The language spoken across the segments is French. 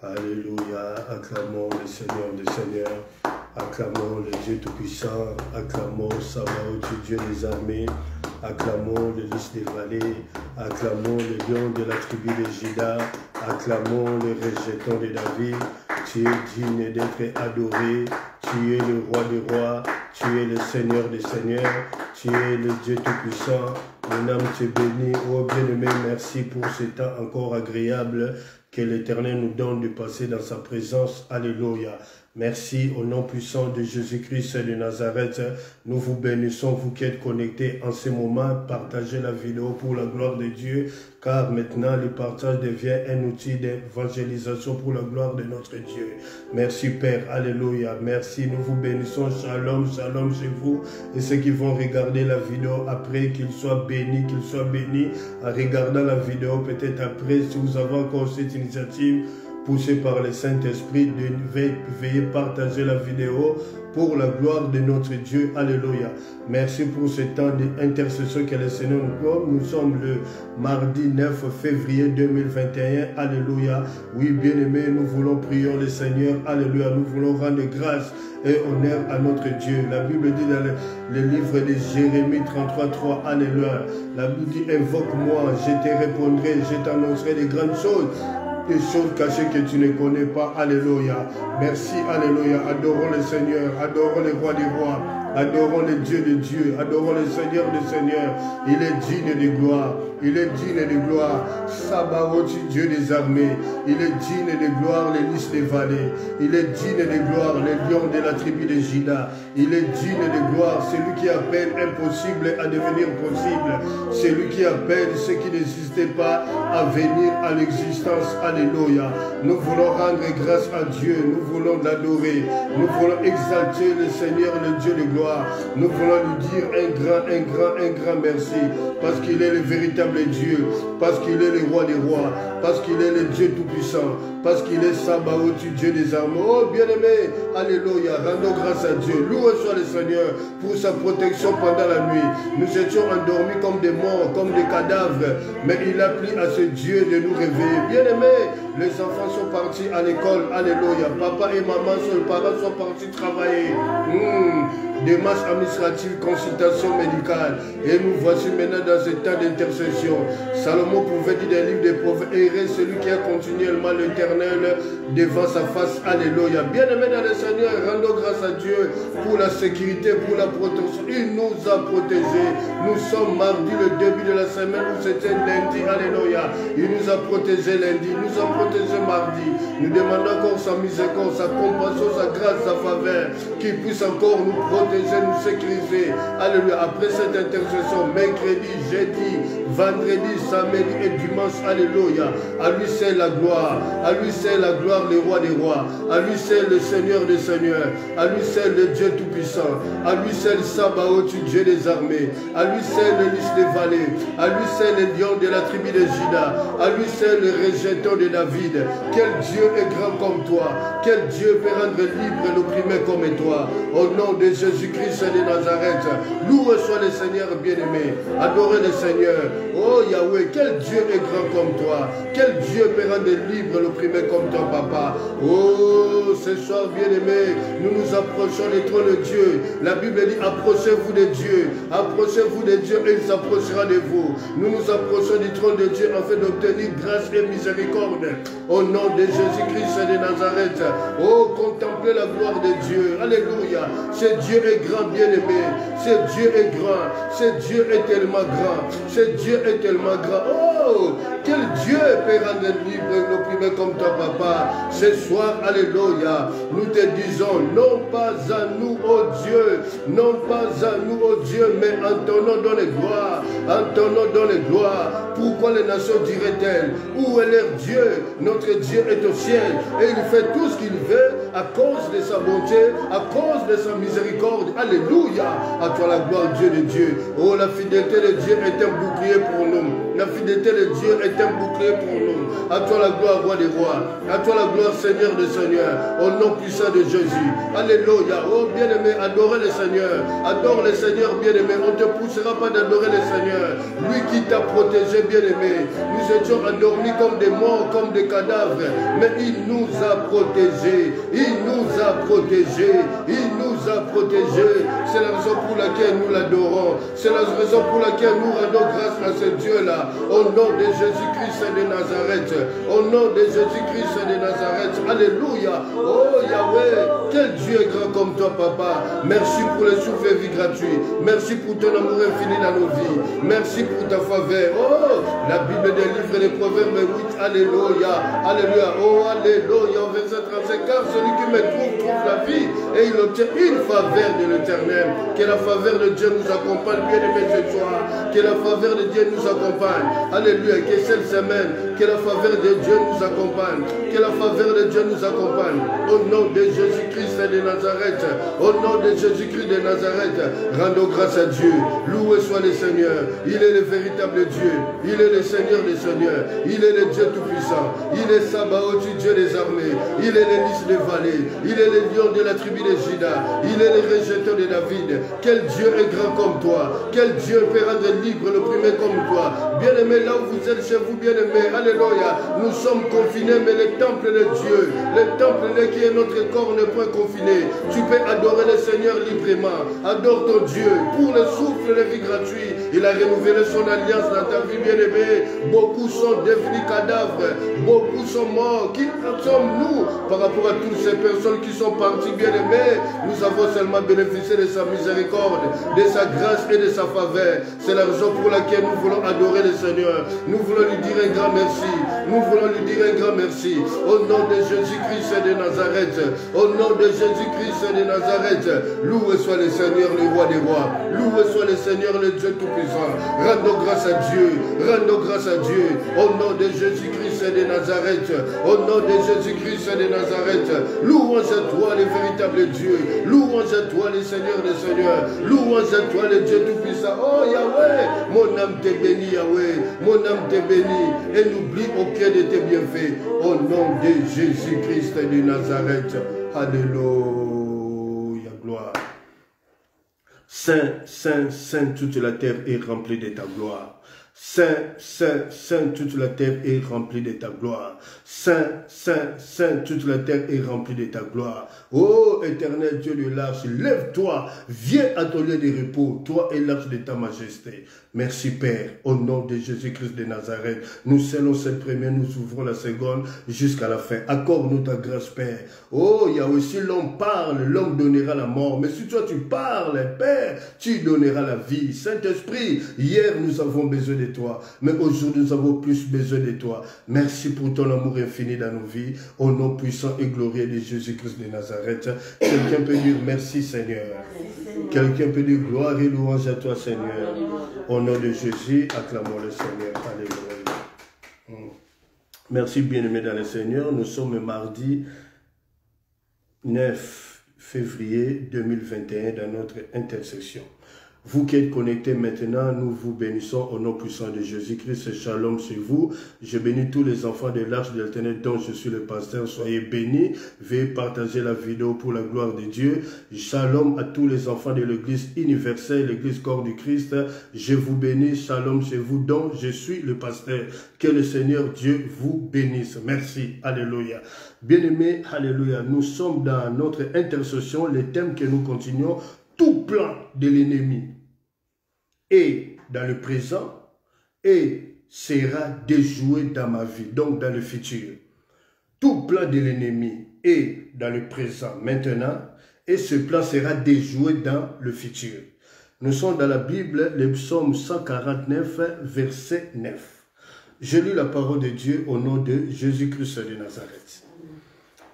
Alléluia, acclamons le Seigneur des Seigneurs, acclamons le Dieu Tout-Puissant, acclamons Sabaoth, Dieu des armées, acclamons le lys des vallées, acclamons le lion de la tribu de Juda, acclamons le rejeton de David. Tu es digne d'être adoré, tu es le roi des rois, tu es le Seigneur des seigneurs, tu es le Dieu Tout-Puissant. Mon âme te bénit, ô bien-aimé, merci pour ce temps encore agréable que l'Éternel nous donne de passer dans sa présence. Alléluia. Merci au nom puissant de Jésus-Christ de Nazareth. Nous vous bénissons, vous qui êtes connectés en ce moment. Partagez la vidéo pour la gloire de Dieu, car maintenant le partage devient un outil d'évangélisation pour la gloire de notre Dieu. Merci Père, alléluia. Merci, nous vous bénissons. Shalom, shalom chez vous. Et ceux qui vont regarder la vidéo après, qu'ils soient bénis en regardant la vidéo. Peut-être après, si vous avez encore cette initiative, poussé par le Saint-Esprit, veuillez partager la vidéo pour la gloire de notre Dieu. Alléluia. Merci pour ce temps d'intercession que le Seigneur nous donne. Nous sommes le mardi 9 février 2021. Alléluia. Oui, bien-aimés, nous voulons prier le Seigneur. Alléluia. Nous voulons rendre grâce et honneur à notre Dieu. La Bible dit dans le livre de Jérémie 33:3. Alléluia. La Bible dit, invoque-moi, je te répondrai, je t'annoncerai de grandes choses, des choses cachées que tu ne connais pas. Alléluia. Merci, alléluia. Adorons le Seigneur, adorons le roi des rois, adorons le Dieu de Dieu, adorons le Seigneur des seigneurs. Il est digne de gloire, il est digne de gloire. Sabaoth, Dieu des armées, il est digne de gloire, les lys des vallées, il est digne de gloire, les lions de la tribu de Juda, il est digne de gloire, celui qui appelle impossible à devenir possible, celui qui appelle ce qui n'existait pas à venir à l'existence. Alléluia. Nous voulons rendre grâce à Dieu, nous voulons l'adorer, nous voulons exalter le Seigneur, le Dieu de gloire. Nous voulons lui dire un grand merci, parce qu'il est le véritable Dieu, parce qu'il est le roi des rois, parce qu'il est le Dieu tout-puissant, parce qu'il est Sabaoth, Dieu des armées. Oh bien-aimé, alléluia, rendons grâce à Dieu. Loué soit le Seigneur pour sa protection pendant la nuit. Nous étions endormis comme des morts, comme des cadavres, mais il a plu à ce Dieu de nous réveiller. Bien-aimé, les enfants sont partis à l'école, alléluia. Papa et maman, les parents sont partis travailler. Démarche administrative, consultation médicale. Et nous voici maintenant dans ce temps d'intercession. Salomon pouvait dire des livres des prophètes, errer celui qui a continuellement l'Éternel devant sa face. Alléluia. Bien-aimés dans le Seigneur, rendons grâce à Dieu pour la sécurité, pour la protection. Il nous a protégés. Nous sommes mardi, le début de la semaine où c'était lundi. Alléluia. Il nous a protégés lundi, il nous a protégés mardi. Nous demandons encore sa miséricorde, sa compassion, sa grâce, sa faveur, qu'il puisse encore nous protéger, nous sécuriser. Alléluia. Après cette intercession, mercredi, jeudi, vendredi, samedi et dimanche. Alléluia. À lui c'est la gloire. À lui c'est la gloire, le roi des rois. À lui c'est le Seigneur des seigneurs. À lui c'est le Dieu tout-puissant. À lui c'est le Sabaoth, Dieu des armées. À lui c'est le lys des vallées. À lui c'est le lion de la tribu de Juda. À lui c'est le rejeton de David. Quel Dieu est grand comme toi. Quel Dieu peut rendre libre l'opprimé comme toi. Au nom de Jésus-Christ de Nazareth, loué soit le Seigneur bien-aimé. Adorez le Seigneur. Oh Yahweh, quel Dieu est grand comme toi. Quel Dieu peut rendre libre l'opprimé comme toi, papa. Oh, ce soir bien-aimé, nous nous approchons du trône de Dieu. La Bible dit, approchez-vous de Dieu. Approchez-vous de Dieu et il s'approchera de vous. Nous nous approchons du trône de Dieu afin d'obtenir grâce et miséricorde. Au nom de Jésus-Christ de Nazareth. Oh, contemplez la gloire de Dieu. Alléluia. Ce Dieu est grand, bien-aimé. Ce Dieu est grand. Ce Dieu est tellement grand. Ce Dieu est tellement grand. Oh, quel Dieu peut rendre libre l'opprimé comme toi, papa. Ce soir, alléluia, nous te disons, non pas à nous, ô Dieu, non pas à nous, ô Dieu, mais en ton nom dans les gloires, en ton nom dans les gloires. Pourquoi les nations diraient-elles, où est leur Dieu? Notre Dieu est au ciel et il fait tout ce qu'il veut à cause de sa bonté, à cause de sa miséricorde. Alléluia, à toi la gloire, Dieu de Dieu. Oh, la fidélité de Dieu est un bouclier pour nous. La fidélité de Dieu est est un bouclier pour nous. À toi la gloire, roi des rois. À toi la gloire, Seigneur des seigneurs. Au nom puissant de Jésus. Alléluia. Oh bien-aimé, adorez le Seigneur. Adore le Seigneur, bien-aimé. On ne te poussera pas d'adorer le Seigneur. Lui qui t'a protégé, bien-aimé. Nous étions endormis comme des morts, comme des cadavres. Mais il nous a protégés. Il nous a protégés. Il nous a protégés. C'est la raison pour laquelle nous l'adorons. C'est la raison pour laquelle nous rendons grâce à ce Dieu-là. Au nom de Jésus-Christ de Nazareth. Au nom de Jésus-Christ de Nazareth. Alléluia. Oh Yahweh, quel Dieu est grand comme toi, Papa. Merci pour le souffle et vie gratuit. Merci pour ton amour infini dans nos vies. Merci pour ta faveur. Oh, la Bible des livres et des Proverbes 8. Alléluia. Alléluia. Oh, alléluia. Au verset 35. Car celui qui me trouve la vie et il obtient une faveur de l'Éternel. Que la faveur de Dieu nous accompagne, bien aimé ce soir. Que la faveur de Dieu nous accompagne. Alléluia. Que cette semaine, que la faveur de Dieu nous accompagne. Que la faveur de Dieu nous accompagne. Au nom de Jésus-Christ de Nazareth. Au nom de Jésus-Christ de Nazareth. Rendons grâce à Dieu. Loué soit le Seigneur. Il est le véritable Dieu. Il est le Seigneur des Seigneurs. Il est le Dieu Tout-Puissant. Il est Sabaoth, Dieu des armées. Il est le lys des vallées. Il est le lion de la tribu de Juda. Il est le rejeteur de David. Quel Dieu est grand comme toi. Quel Dieu peut rendre libre l'opprimé comme toi. Bien-aimé, là où vous êtes chez vous, bien-aimé. Alléluia. Nous sommes confinés, mais le temple de Dieu, le temple qui est notre corps n'est point confiné. Tu peux adorer le Seigneur librement. Adore ton Dieu. Pour le souffle de vie gratuit, il a renouvelé son alliance dans ta vie, bien-aimé. Beaucoup sont devenus cadavres. Beaucoup sont morts. Qui sommes-nous par rapport à toutes ces personnes qui sont parties, bien-aimées? Nous avons seulement bénéficié de sa miséricorde, de sa grâce et de sa faveur. C'est la raison pour laquelle nous voulons adorer le Seigneur. Nous voulons lui dire un grand merci. Nous voulons lui dire un grand merci. Au nom de Jésus-Christ de Nazareth. Au nom de Jésus-Christ de Nazareth. Loué soit le Seigneur, le roi des rois. Loué soit le Seigneur, le Dieu Tout-Puissant. Rendons grâce à Dieu. Rendons grâce à Dieu. Au nom de Jésus-Christ de Nazareth. Au nom de Jésus-Christ de Nazareth. Louange à toi, le véritable Dieu. Louange à toi, le Seigneur des Seigneurs. Louange à toi, le Dieu Tout-Puissant. Oh Yahweh, mon âme te bénit, Yahweh. Mon âme te bénit. Et n'oublie aucun de tes bienfaits. Au nom de Jésus-Christ de Nazareth. Alléluia, gloire. Saint, Saint, Saint, toute la terre est remplie de ta gloire. Saint, Saint, Saint, toute la terre est remplie de ta gloire. Saint, Saint, Saint, toute la terre est remplie de ta gloire. Ô éternel Dieu de l'arche, lève-toi, viens à ton lieu de repos, toi et l'arche de ta majesté. Merci Père, au nom de Jésus-Christ de Nazareth. Nous scellons cette première, nous ouvrons la seconde jusqu'à la fin. Accorde-nous ta grâce, Père. Oh Yahweh, si l'homme parle, l'homme donnera la mort. Mais si toi tu parles, Père, tu donneras la vie. Saint-Esprit, hier nous avons besoin de toi, mais aujourd'hui nous avons plus besoin de toi. Merci pour ton amour infini dans nos vies. Au nom puissant et glorieux de Jésus-Christ de Nazareth. Quelqu'un peut dire merci Seigneur. Quelqu'un peut dire gloire et louange à toi Seigneur. Au nom de Jésus, acclamons le Seigneur. Alléluia. Merci bien-aimés dans le Seigneur. Nous sommes mardi 9 février 2021 dans notre intercession. Vous qui êtes connectés maintenant, nous vous bénissons au nom puissant de Jésus-Christ. Shalom sur vous. Je bénis tous les enfants de l'Arche de l'Éternel dont je suis le pasteur. Soyez bénis. Veuillez partager la vidéo pour la gloire de Dieu. Shalom à tous les enfants de l'Église universelle, l'Église corps du Christ. Je vous bénis. Shalom chez vous dont je suis le pasteur. Que le Seigneur Dieu vous bénisse. Merci. Alléluia. Bien-aimés, alléluia. Nous sommes dans notre intercession. Les thèmes que nous continuons. Tout plan de l'ennemi est dans le présent et sera déjoué dans ma vie, donc dans le futur. Tout plan de l'ennemi est dans le présent maintenant et ce plan sera déjoué dans le futur. Nous sommes dans la Bible, le psaume 149, verset 9. Je lis la parole de Dieu au nom de Jésus-Christ de Nazareth.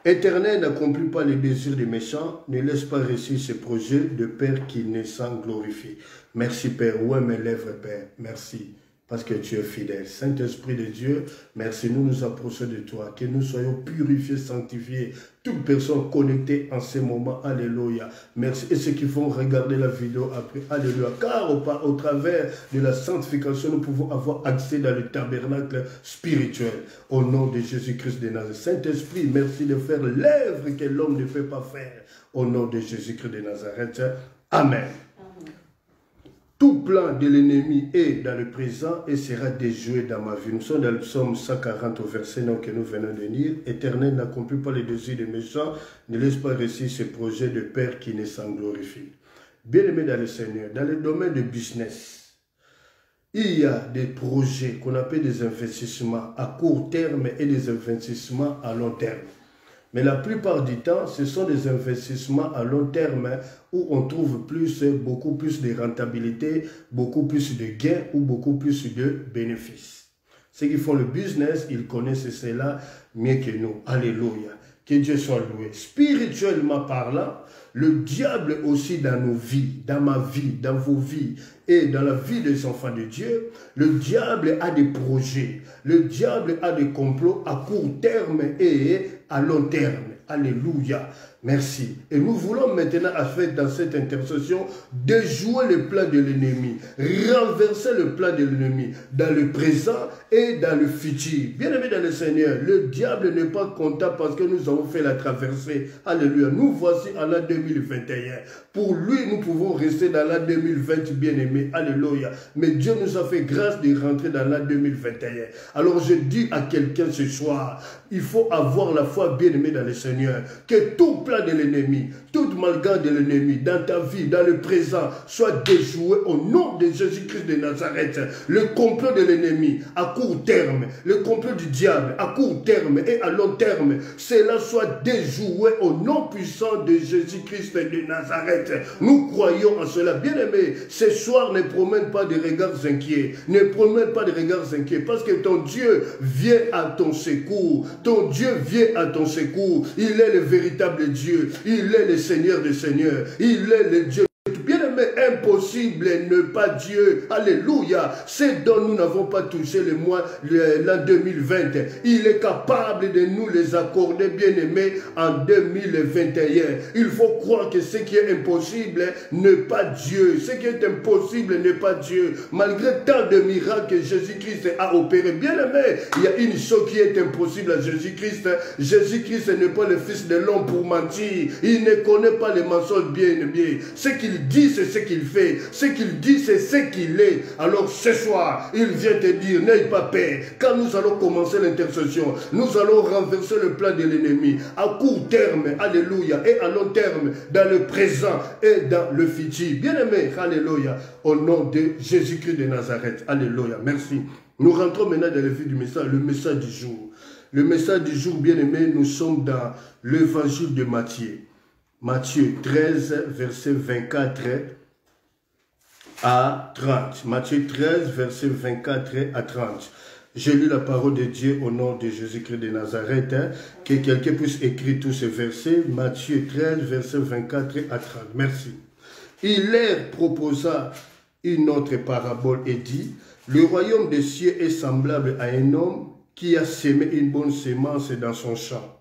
Éternel, n'accomplis pas les désirs des méchants, ne laisse pas réussir ces projets de Père qui ne s'en glorifie. Merci Père, ouais mes lèvres Père, merci. parce que tu es fidèle. Saint-Esprit de Dieu, merci, nous nous approchons de toi, que nous soyons purifiés, sanctifiés, toute personne connectée en ce moment, alléluia. Merci. Et ceux qui vont regarder la vidéo après, alléluia. Car au travers de la sanctification, nous pouvons avoir accès dans le tabernacle spirituel. Au nom de Jésus-Christ de Nazareth. Saint-Esprit, merci de faire l'œuvre que l'homme ne peut pas faire. Au nom de Jésus-Christ de Nazareth. Amen. Tout plan de l'ennemi est dans le présent et sera déjoué dans ma vie. Nous sommes dans le psaume 140 au verset 9 que nous venons de lire. Éternel, n'accomplis pas les désirs des méchants, ne laisse pas réussir ce projet de Père qui ne s'en glorifie. Bien-aimé dans le Seigneur, dans le domaine de business, il y a des projets qu'on appelle des investissements à court terme et des investissements à long terme. Mais la plupart du temps, ce sont des investissements à long terme où on trouve beaucoup plus de rentabilité, beaucoup plus de gains ou beaucoup plus de bénéfices. Ceux qui font le business, ils connaissent cela mieux que nous. Alléluia. Que Dieu soit loué. Spirituellement parlant, le diable aussi dans nos vies, dans ma vie, dans vos vies et dans la vie des enfants de Dieu, le diable a des projets, le diable a des complots à court terme et à long terme. Alléluia. Merci. Et nous voulons maintenant, faire dans cette intercession, déjouer le plan de l'ennemi, renverser le plan de l'ennemi dans le présent et dans le futur. Bien-aimé dans le Seigneur, le diable n'est pas content parce que nous avons fait la traversée. Alléluia. Nous voici en l'an 2021. Pour lui, nous pouvons rester dans l'an 2020, bien-aimé. Alléluia. Mais Dieu nous a fait grâce de rentrer dans l'an 2021. Alors je dis à quelqu'un ce soir, il faut avoir la foi, bien-aimé dans le Seigneur, que tout plan de l'ennemi, toute malgré de l'ennemi, dans ta vie, dans le présent, soit déjoué au nom de Jésus-Christ de Nazareth. Le complot de l'ennemi à court terme, le complot du diable à court terme et à long terme, cela soit déjoué au nom puissant de Jésus-Christ de Nazareth. Nous croyons en cela. Bien-aimé, ce soir ne promène pas de regards inquiets. Ne promène pas de regards inquiets parce que ton Dieu vient à ton secours. Ton Dieu vient à ton secours. Il est le véritable Dieu. Il est le Seigneur des Seigneurs. Il est le Dieu. Bien-aimé, impossible n'est pas Dieu. Alléluia. C'est dont nous n'avons pas touché l'an 2020. Il est capable de nous les accorder, bien-aimé, en 2021. Il faut croire que ce qui est impossible n'est pas Dieu. Ce qui est impossible n'est pas Dieu. Malgré tant de miracles que Jésus-Christ a opérés. Bien-aimé, il y a une chose qui est impossible à Jésus-Christ. Jésus-Christ n'est pas le Fils de l'homme pour mentir. Il ne connaît pas les mensonges, bien-aimé. Ce qu'il dit, c'est ce qu'il fait. Ce qu'il dit, c'est ce qu'il est. Alors ce soir, il vient te dire, n'aie pas peur. Quand nous allons commencer l'intercession, nous allons renverser le plan de l'ennemi. À court terme, alléluia, et à long terme, dans le présent et dans le futur. Bien-aimé, alléluia, au nom de Jésus-Christ de Nazareth. Alléluia, merci. Nous rentrons maintenant dans le vif du message, le message du jour. Le message du jour, bien-aimé, nous sommes dans l'évangile de Matthieu. Matthieu 13, verset 24 à 30. Matthieu 13, verset 24 à 30. J'ai lu la parole de Dieu au nom de Jésus-Christ de Nazareth. Que quelqu'un puisse écrire tous ces versets. Matthieu 13, verset 24 à 30. Merci. Il leur proposa une autre parabole et dit, le royaume des cieux est semblable à un homme qui a semé une bonne semence dans son champ.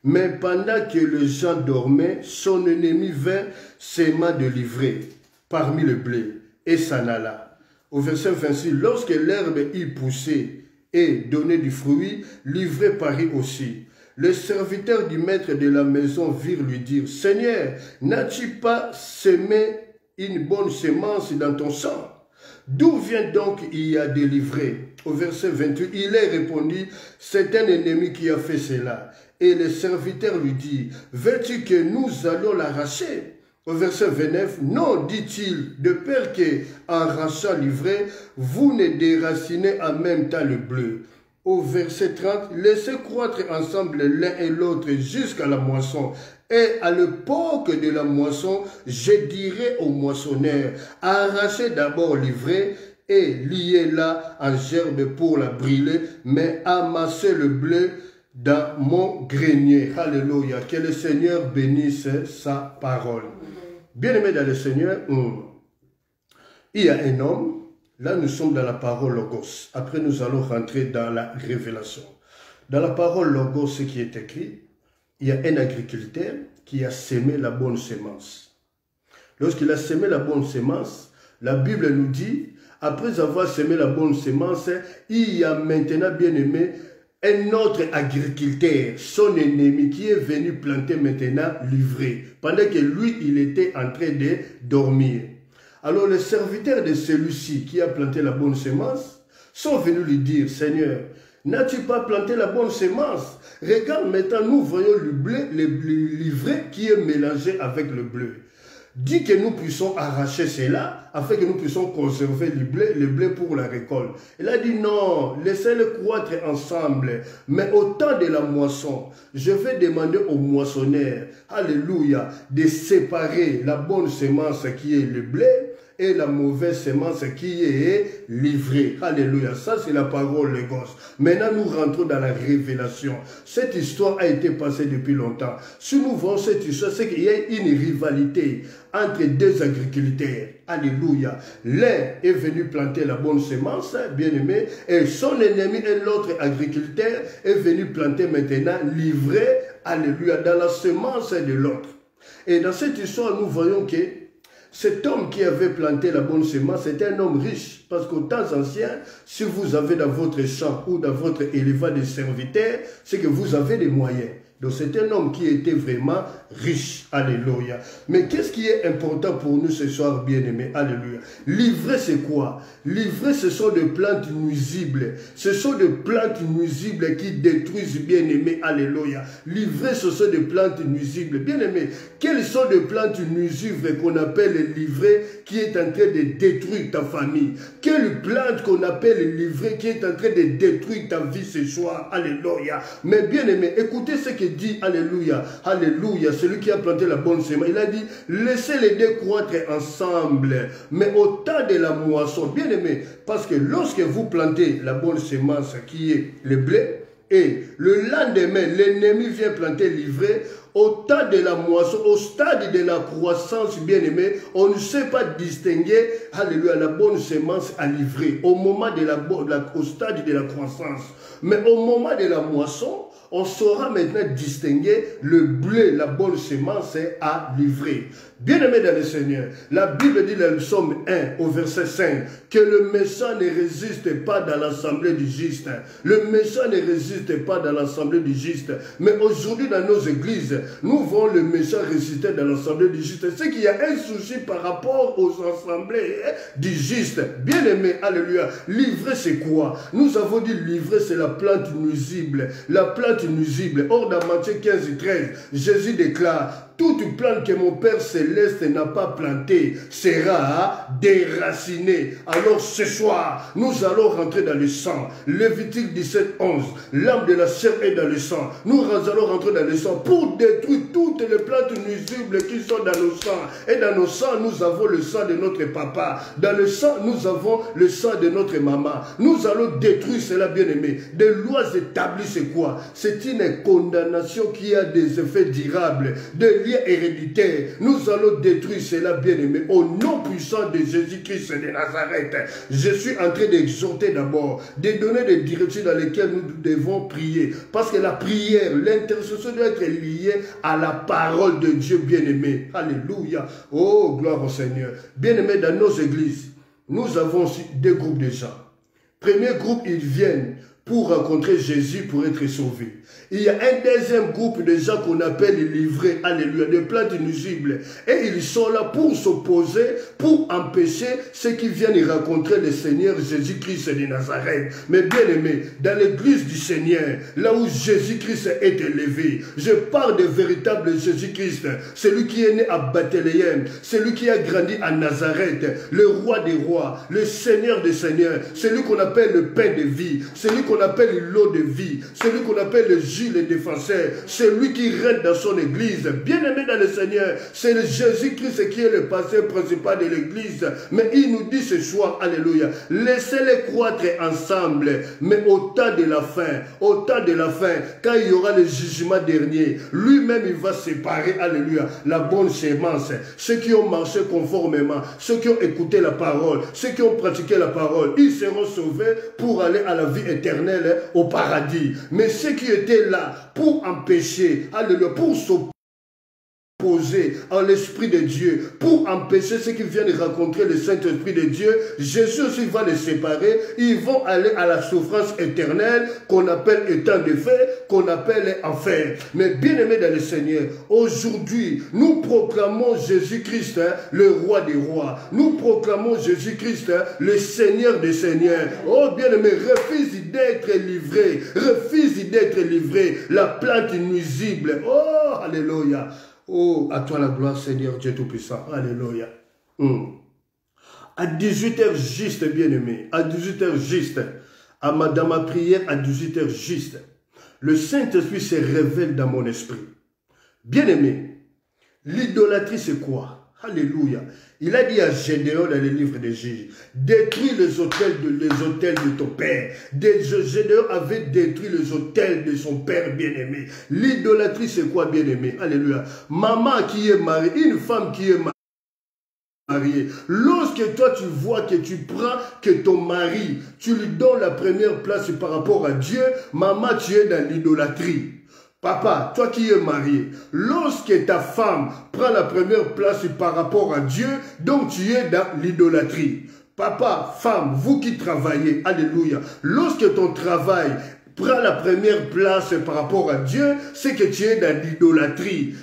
Mais pendant que les gens dormaient, son ennemi vint s'aima de livrer parmi le blé et s'en alla. Au verset 26, lorsque l'herbe y poussait et donnait du fruit, livré parut aussi. Les serviteurs du maître de la maison virent lui dire, Seigneur, n'as-tu pas semé une bonne semence dans ton champ? D'où vient donc il y a délivré? Au verset 28, il leur répondit, c'est un ennemi qui a fait cela. Et le serviteur lui dit, veux-tu que nous allions l'arracher? Au verset 29, non, dit-il, de peur qu'en rachat livré, vous ne déracinez en même temps le bleu. Au verset 30, laissez croître ensemble l'un et l'autre jusqu'à la moisson. Et à l'époque de la moisson, je dirai au moissonneur, arrachez d'abord l'ivraie et liez-la en gerbe pour la brûler, mais amassez le bleu dans mon grenier. Alléluia. Que le Seigneur bénisse sa parole. Bien-aimé dans le Seigneur, il y a un homme Là, nous sommes dans la parole Logos. Après, nous allons rentrer dans la révélation. Dans la parole Logos, ce qui est écrit, il y a un agriculteur qui a semé la bonne semence. Lorsqu'il a semé la bonne semence, la Bible nous dit, après avoir semé la bonne semence, il y a maintenant, bien aimé, un autre agriculteur, son ennemi, qui est venu planter maintenant l'ivraie, pendant que lui, il était en train de dormir. Alors les serviteurs de celui-ci qui a planté la bonne semence sont venus lui dire, Seigneur, n'as-tu pas planté la bonne semence? Regarde maintenant, nous voyons le blé, l'ivraie qui est mélangé avec le bleu. Dis que nous puissions arracher cela afin que nous puissions conserver le blé pour la récolte. Il a dit non, laissez-les croître ensemble. Mais au temps de la moisson, je vais demander au moissonneur, alléluia, de séparer la bonne semence qui est le blé et la mauvaise semence qui est livrée. Alléluia. Ça, c'est la parole de Logos. Maintenant, nous rentrons dans la révélation. Cette histoire a été passée depuis longtemps. Si nous voyons cette histoire, c'est qu'il y a une rivalité entre deux agriculteurs. Alléluia. L'un est venu planter la bonne semence, bien aimé, et son ennemi et l'autre agriculteur est venu planter maintenant l'ivraie, alléluia, dans la semence de l'autre. Et dans cette histoire, nous voyons que cet homme qui avait planté la bonne semence était un homme riche. Parce qu'au temps ancien, si vous avez dans votre champ ou dans votre élevage de serviteurs, c'est que vous avez des moyens. Donc c'est un homme qui était vraiment riche. Alléluia. Mais qu'est-ce qui est important pour nous ce soir, bien-aimés? Alléluia. L'ivraie, c'est quoi? L'ivraie, ce sont des plantes nuisibles. Ce sont des plantes nuisibles qui détruisent, bien-aimés. Alléluia. L'ivraie, ce sont des plantes nuisibles. Bien-aimés, quelles sont les plantes nuisibles qu'on appelle l'ivraie qui est en train de détruire ta famille? Quelle plante qu'on appelle l'ivraie qui est en train de détruire ta vie ce soir? Alléluia. Mais bien-aimés, écoutez ce que dit, alléluia, alléluia, celui qui a planté la bonne semence. Il a dit, laissez les deux croître ensemble, mais au temps de la moisson, bien aimé, parce que lorsque vous plantez la bonne semence qui est le blé, et le lendemain, l'ennemi vient planter l'ivraie, au temps de la moisson, au stade de la croissance, bien aimé, on ne sait pas distinguer, alléluia, la bonne semence à l'ivraie, au moment de au stade de la croissance. Mais au moment de la moisson, on saura maintenant distinguer le blé, la bonne semence à l'ivraie. Bien-aimé dans le Seigneur, la Bible dit dans le psaume 1 au verset 5 que le méchant ne résiste pas dans l'assemblée du juste. Le méchant ne résiste pas dans l'assemblée du juste. Mais aujourd'hui dans nos églises, nous voyons le méchant résister dans l'assemblée du juste. C'est qu'il y a un souci par rapport aux assemblées du juste. Bien-aimé, alléluia. L'ivraie c'est quoi? Nous avons dit l'ivraie c'est la plante nuisible. La plante nuisible. Or dans Matthieu 15 et 13, Jésus déclare, toute plante que mon Père Céleste n'a pas plantée sera déracinée. Alors ce soir, nous allons rentrer dans le sang. Lévitique 17, 11. L'âme de la chair est dans le sang. Nous allons rentrer dans le sang pour détruire toutes les plantes nuisibles qui sont dans nos sangs. Et dans nos sangs, nous avons le sang de notre papa. Dans le sang, nous avons le sang de notre maman. Nous allons détruire cela, bien-aimé. Des lois établies, c'est quoi? C'est une condamnation qui a des effets durables, des liens héréditaires. Nous allons détruire cela, bien-aimé, au nom puissant de Jésus-Christ de Nazareth. Je suis en train d'exhorter d'abord, de donner des directives dans lesquelles nous devons prier. Parce que la prière, l'intercession doit être liée à la parole de Dieu, bien-aimé. Alléluia. Oh, gloire au Seigneur. Bien-aimé, dans nos églises, nous avons aussi deux groupes de gens. Premier groupe, ils viennent pour rencontrer Jésus, pour être sauvés. Il y a un deuxième groupe de gens qu'on appelle les livrés, alléluia, des plantes nuisibles. Et ils sont là pour s'opposer, pour empêcher ceux qui viennent rencontrer le Seigneur Jésus-Christ de Nazareth. Mais bien aimé, dans l'église du Seigneur, là où Jésus-Christ est élevé, je parle de véritable Jésus-Christ, celui qui est né à Bethléem, celui qui a grandi à Nazareth, le roi des rois, le Seigneur des seigneurs, celui qu'on appelle le pain de vie, celui qu'on qu'on appelle l'eau de vie, celui qu'on appelle le Jules le défenseur, celui qui règne dans son église. Bien-aimé dans le Seigneur, c'est Jésus-Christ qui est le pasteur principal de l'église. Mais il nous dit ce soir, alléluia, laissez-les croître ensemble, mais au temps de la fin, quand il y aura le jugement dernier, lui-même il va séparer, alléluia, la bonne sémence, ceux qui ont marché conformément, ceux qui ont écouté la parole, ceux qui ont pratiqué la parole, ils seront sauvés pour aller à la vie éternelle au paradis. Mais ceux qui étaient là pour empêcher, alléluia, pour s'opposer en l'Esprit de Dieu, pour empêcher ceux qui viennent rencontrer le Saint-Esprit de Dieu, Jésus aussi va les séparer. Ils vont aller à la souffrance éternelle qu'on appelle état de feu, qu'on appelle enfer. Mais bien aimé dans le Seigneur, aujourd'hui, nous proclamons Jésus-Christ, le roi des rois. Nous proclamons Jésus-Christ, le Seigneur des seigneurs. Oh bien aimé, refuse d'être livré. Refuse d'être livré. La plante nuisible. Oh, alléluia. Oh, à toi la gloire, Seigneur Dieu Tout-Puissant. Alléluia. À 18h juste, bien-aimé. À 18h juste. Dans ma prière, à 18h juste. Le Saint-Esprit se révèle dans mon esprit. Bien-aimé, l'idolâtrie, c'est quoi? Alléluia. Il a dit à Gédéon dans le livre des Juges, détruis les hôtels de ton père. Gédéon avait détruit les hôtels de son père bien-aimé. L'idolâtrie, c'est quoi bien-aimé? Alléluia. Maman qui est mariée, une femme qui est mariée. Lorsque toi tu vois que tu prends que ton mari, tu lui donnes la première place par rapport à Dieu, maman, tu es dans l'idolâtrie. Papa, toi qui es marié, lorsque ta femme prend la première place par rapport à Dieu, donc tu es dans l'idolâtrie. Papa, femme, vous qui travaillez, alléluia, lorsque ton travail prend la première place par rapport à Dieu, c'est que tu es dans l'idolâtrie.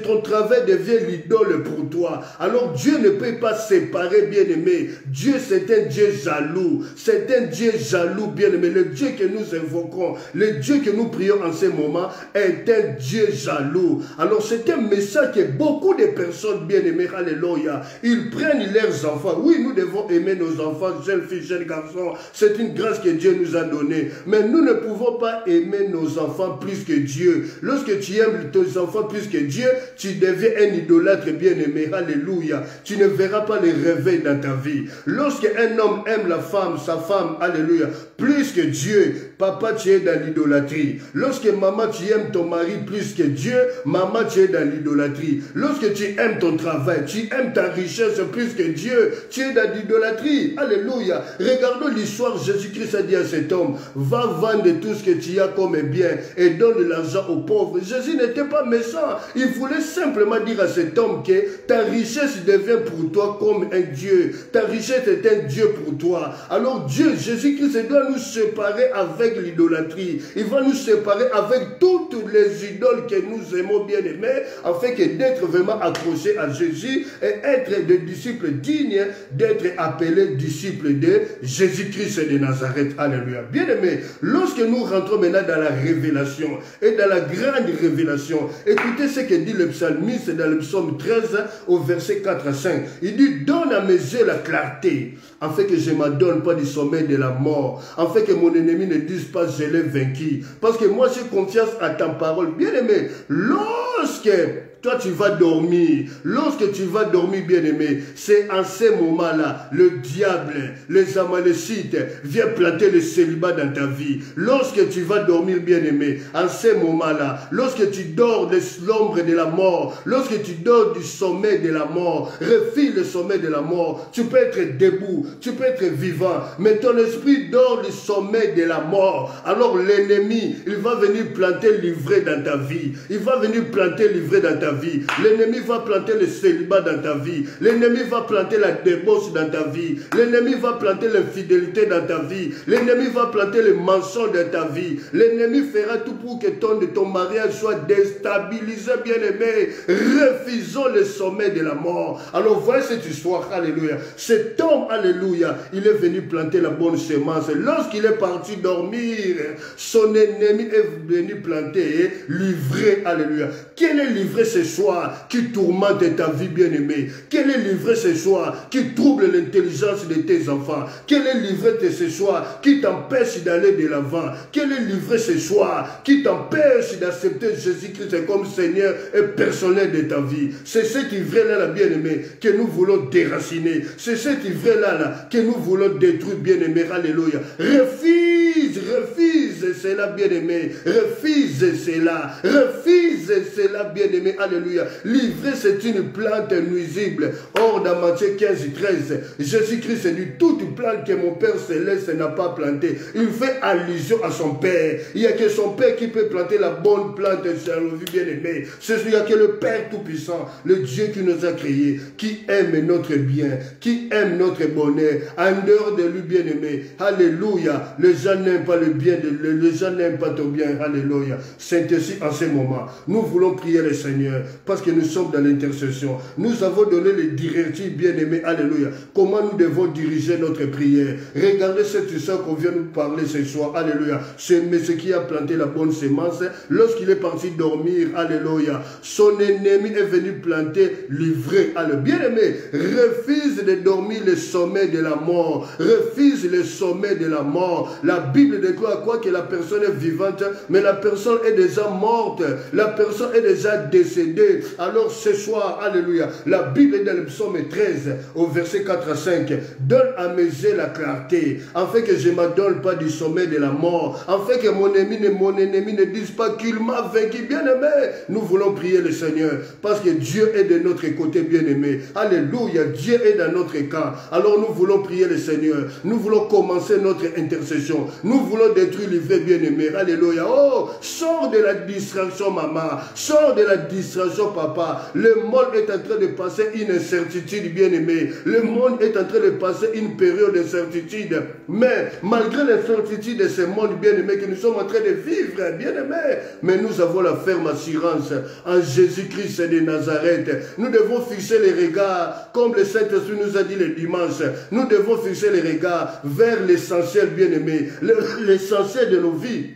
Ton travail devient l'idole pour toi. Alors Dieu ne peut pas séparer, bien-aimé. Dieu, c'est un Dieu jaloux. C'est un Dieu jaloux, bien-aimé. Le Dieu que nous invoquons, le Dieu que nous prions en ce moment est un Dieu jaloux. Alors c'est un message que beaucoup de personnes, bien-aimées, alléluia, ils prennent leurs enfants. Oui, nous devons aimer nos enfants, jeunes filles, jeunes garçons. C'est une grâce que Dieu nous a donnée. Mais nous ne pouvons pas aimer nos enfants plus que Dieu. Lorsque tu aimes tes enfants plus que Dieu, tu deviens un idolâtre bien-aimé. Alléluia. Tu ne verras pas les réveils dans ta vie. Lorsque un homme aime la femme, sa femme, alléluia, plus que Dieu, papa, tu es dans l'idolâtrie. Lorsque maman, tu aimes ton mari plus que Dieu, maman, tu es dans l'idolâtrie. Lorsque tu aimes ton travail, tu aimes ta richesse plus que Dieu, tu es dans l'idolâtrie. Alléluia. Regardons l'histoire. Jésus-Christ a dit à cet homme, va vendre tout ce que tu as comme bien et donne de l'argent aux pauvres. Jésus n'était pas méchant. Il voulait simplement dire à cet homme que ta richesse devient pour toi comme un Dieu. Ta richesse est un Dieu pour toi. Alors Dieu, Jésus-Christ doit nous séparer avec l'idolâtrie. Il va nous séparer avec toutes les idoles que nous aimons bien aimer, afin que d'être vraiment accrochés à Jésus et être des disciples dignes d'être appelés disciples de Jésus-Christ de Nazareth. Alléluia. Bien aimé, lorsque nous rentrons maintenant dans la révélation et dans la grande révélation, écoutez ce que dit le psalmiste dans le psaume 13 au verset 4 à 5. Il dit, donne à mes yeux la clarté, afin que je ne m'adonne pas du sommeil de la mort, afin que mon ennemi ne dise pas je l'ai vaincu. Parce que moi j'ai confiance à ta parole. Bien aimé, lorsque toi tu vas dormir, lorsque tu vas dormir bien aimé, c'est en ces moments-là, le diable, les Amalécites viennent planter le célibat dans ta vie. Lorsque tu vas dormir bien aimé, en ces moments-là, lorsque tu dors de l'ombre de la mort, lorsque tu dors du sommeil de la mort, refile le sommeil de la mort, tu peux être debout, tu peux être vivant, mais ton esprit dort du sommeil de la mort. Alors l'ennemi, il va venir planter l'ivraie dans ta vie, il va venir planter l'ivraie dans ta vie. L'ennemi va planter le célibat dans ta vie. L'ennemi va planter la débauche dans ta vie. L'ennemi va planter l'infidélité dans ta vie. L'ennemi va planter le mensonge dans ta vie. L'ennemi fera tout pour que ton mariage soit déstabilisé, bien-aimé. Refusons le sommet de la mort. Alors voyez cette histoire, alléluia. Cet homme, alléluia, il est venu planter la bonne semence. Lorsqu'il est parti dormir, son ennemi est venu planter l'ivraie, alléluia. Quel est l'ivresse ce soir qui tourmente ta vie, bien-aimé? Quel est l'ivresse ce soir qui trouble l'intelligence de tes enfants? Quel est l'ivresse ce soir qui t'empêche d'aller de l'avant? Quel est l'ivresse ce soir qui t'empêche d'accepter Jésus-Christ comme Seigneur et personnel de ta vie? C'est cette ivresse-là, bien-aimé, que nous voulons déraciner. C'est cette ivresse-là que nous voulons détruire, bien-aimé. Alléluia. Refuse cela, bien-aimé. Refuse cela. Refuse cela, bien-aimé. Alléluia. L'ivresse est une plante nuisible. Or, dans Matthieu 15, 13, Jésus-Christ dit, toute plante que mon Père Céleste n'a pas plantée. Il fait allusion à son Père. Il n'y a que son Père qui peut planter la bonne plante sur la vie, bien-aimé. Il n'y a que le Père Tout-Puissant, le Dieu qui nous a créés, qui aime notre bien, qui aime notre bonheur. En dehors de lui, bien-aimé. Alléluia. Les gens n'aiment pas le bien, les gens n'aiment pas ton bien. Alléluia. Saint-Esprit, en ce moment, nous voulons prier le Seigneur parce que nous sommes dans l'intercession. Nous avons donné les directives, bien-aimés. Alléluia. Comment nous devons diriger notre prière. Regardez cette histoire qu'on vient nous parler ce soir. Alléluia. Mais ce qui a planté la bonne sémence, lorsqu'il est parti dormir, alléluia, son ennemi est venu planter l'ivraie. Alors, bien-aimé, refuse de dormir le sommeil de la mort. Refuse le sommeil de la mort. La Bible déclare quoi? Que la personne est vivante, mais la personne est déjà morte. La personne est déjà décédée. Alors, ce soir, alléluia, la Bible dans le psaume 13, au verset 4 à 5, donne à mes yeux la clarté, afin que je ne m'adonne pas du sommeil de la mort, afin que mon ennemi ne dise pas qu'il m'a vaincu. Bien-aimé, nous voulons prier le Seigneur, parce que Dieu est de notre côté, bien-aimé. Alléluia, Dieu est dans notre camp. Alors nous voulons prier le Seigneur. Nous voulons commencer notre intercession. Nous voulons détruire l'ivraie, bien-aimé. Alléluia. Oh, sors de la distraction, maman. Sors de la distraction, papa. Le monde est en train de passer une incertitude, bien-aimé. Le monde est en train de passer une période d'incertitude. Mais malgré l'incertitude de ce monde, bien-aimé, que nous sommes en train de vivre, bien-aimé, mais nous avons la ferme assurance en Jésus-Christ de Nazareth. Nous devons fixer les regards, comme le Saint-Esprit nous a dit le dimanche, nous devons fixer les regards vers l'essentiel, bien-aimé, l'essentiel de nos vies.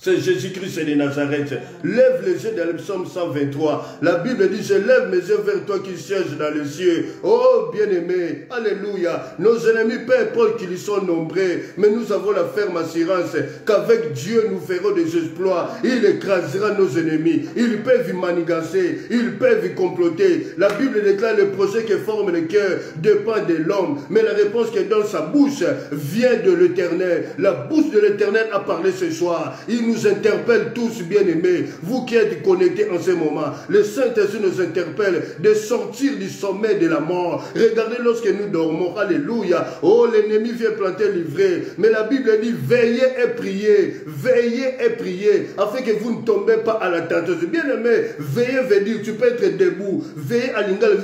C'est Jésus-Christ de Nazareth. Lève les yeux dans le psaume 123. La Bible dit, je lève mes yeux vers toi qui sièges dans les cieux. Oh, bien-aimé, alléluia. Nos ennemis, peu importe qu'ils sont nombreux, mais nous avons la ferme assurance qu'avec Dieu, nous ferons des exploits. Il écrasera nos ennemis. Ils peuvent y manigancer. Ils peuvent y comploter. La Bible déclare le projet que forme le cœur dépend de l'homme. Mais la réponse qui est dans sa bouche vient de l'Éternel. La bouche de l'Éternel a parlé ce soir. Il nous interpelle tous, bien-aimés, vous qui êtes connectés en ce moment. Le Saint-Esprit nous interpelle de sortir du sommeil de la mort. Regardez lorsque nous dormons, alléluia. Oh, l'ennemi vient planter l'ivraie. Mais la Bible dit, veillez et priez, afin que vous ne tombez pas à la tentation. Bien-aimé, veillez veut dire, tu peux être debout. Veillez à l'ingale,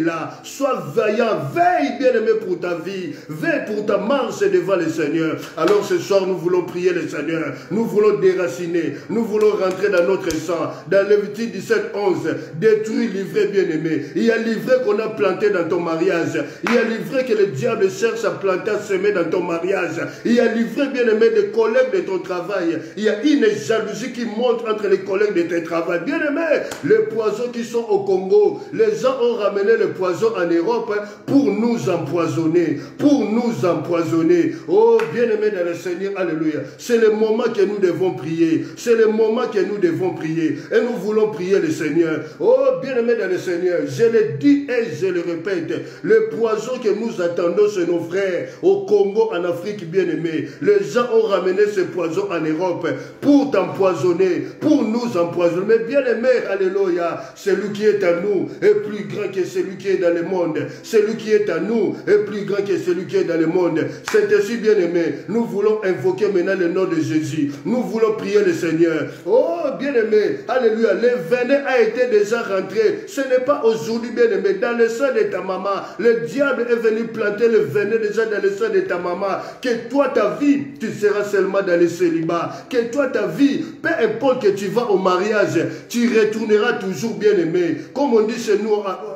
là. Sois vaillant, veille, bien-aimé, pour ta vie. Veille pour ta marche devant le Seigneur. Alors ce soir, nous voulons prier le Seigneur. Nous voulons déraciner, nous voulons rentrer dans notre sang. Dans Lévitique 17, 11, détruire l'ivraie, bien-aimé. Il y a l'ivraie qu'on a planté dans ton mariage. Il y a l'ivraie que le diable cherche à planter, à semer dans ton mariage. Il y a l'ivraie, bien-aimé, des collègues de ton travail. Il y a une jalousie qui monte entre les collègues de ton travail. Bien-aimé, les poisons qui sont au Congo, les gens ont ramené le poison en Europe pour nous empoisonner. Pour nous empoisonner. Oh, bien-aimé dans le Seigneur, alléluia. C'est le moment que nous devons prier. C'est le moment que nous devons prier. Et nous voulons prier le Seigneur. Oh, bien-aimé dans le Seigneur, je le dis et je le répète. Le poison que nous attendons chez nos frères au Congo, en Afrique, bien-aimé. Les gens ont ramené ce poison en Europe pour t'empoisonner, pour nous empoisonner. Mais bien-aimé, alléluia, celui qui est à nous est plus grand que celui qui est dans le monde. Celui qui est à nous est plus grand que celui qui est dans le monde. C'est ainsi, bien-aimé, nous voulons invoquer maintenant le nom de Jésus. Nous voulons prier le Seigneur. Oh, bien-aimé, alléluia, le venin a été déjà rentré. Ce n'est pas aujourd'hui, bien-aimé, dans le sein de ta maman. Le diable est venu planter le venin déjà dans le sein de ta maman. Que toi, ta vie, tu seras seulement dans le célibat. Que toi, ta vie, peu importe que tu vas au mariage, tu retourneras toujours, bien-aimé. Comme on dit chez nous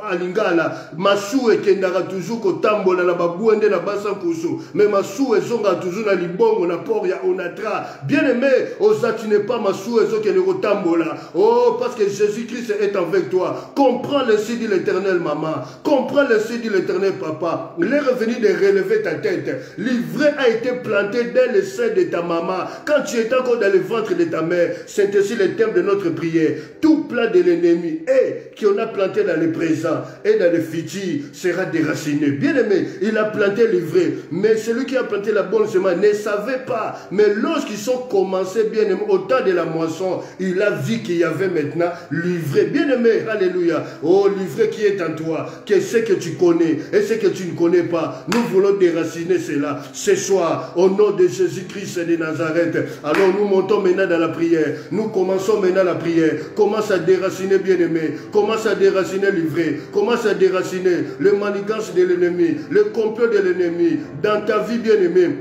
alingala masu ekendaka toujours kotambola na babuende na basa kusu mais masu ezonga toujours na libongo na port ya Onatra. Bien aimé, osa tu n'es pas masu ezokende kotambola. Oh, parce que Jésus-Christ est avec toi. Comprends le dit l'Éternel, maman. Comprends le dit l'Éternel, papa. Il est revenu de relever ta tête. L'ivraie a été planté dès le sein de ta maman. Quand tu étais encore dans le ventre de ta mère, c'est ainsi le thème de notre prière. Tout plan de l'ennemi et qu'on a planté dans le présent et dans le futur sera déraciné. Bien aimé, il a planté l'ivraie, mais celui qui a planté la bonne semence ne savait pas. Mais lorsqu'ils sont commencés, bien aimé, au temps de la moisson, il a vu qu'il y avait maintenant l'ivraie. Bien aimé, alléluia. Oh, l'ivraie qui est en toi, qu'est-ce que tu connais et ce que tu ne connais pas. Nous voulons déraciner cela ce soir au nom de Jésus-Christ de Nazareth. Alors nous montons maintenant dans la prière. Nous commençons maintenant la prière. Commence à déraciner, bien-aimé. Commence à déraciner l'ivraie. Commence à déraciner le manigance de l'ennemi, le complot de l'ennemi dans ta vie, bien-aimé.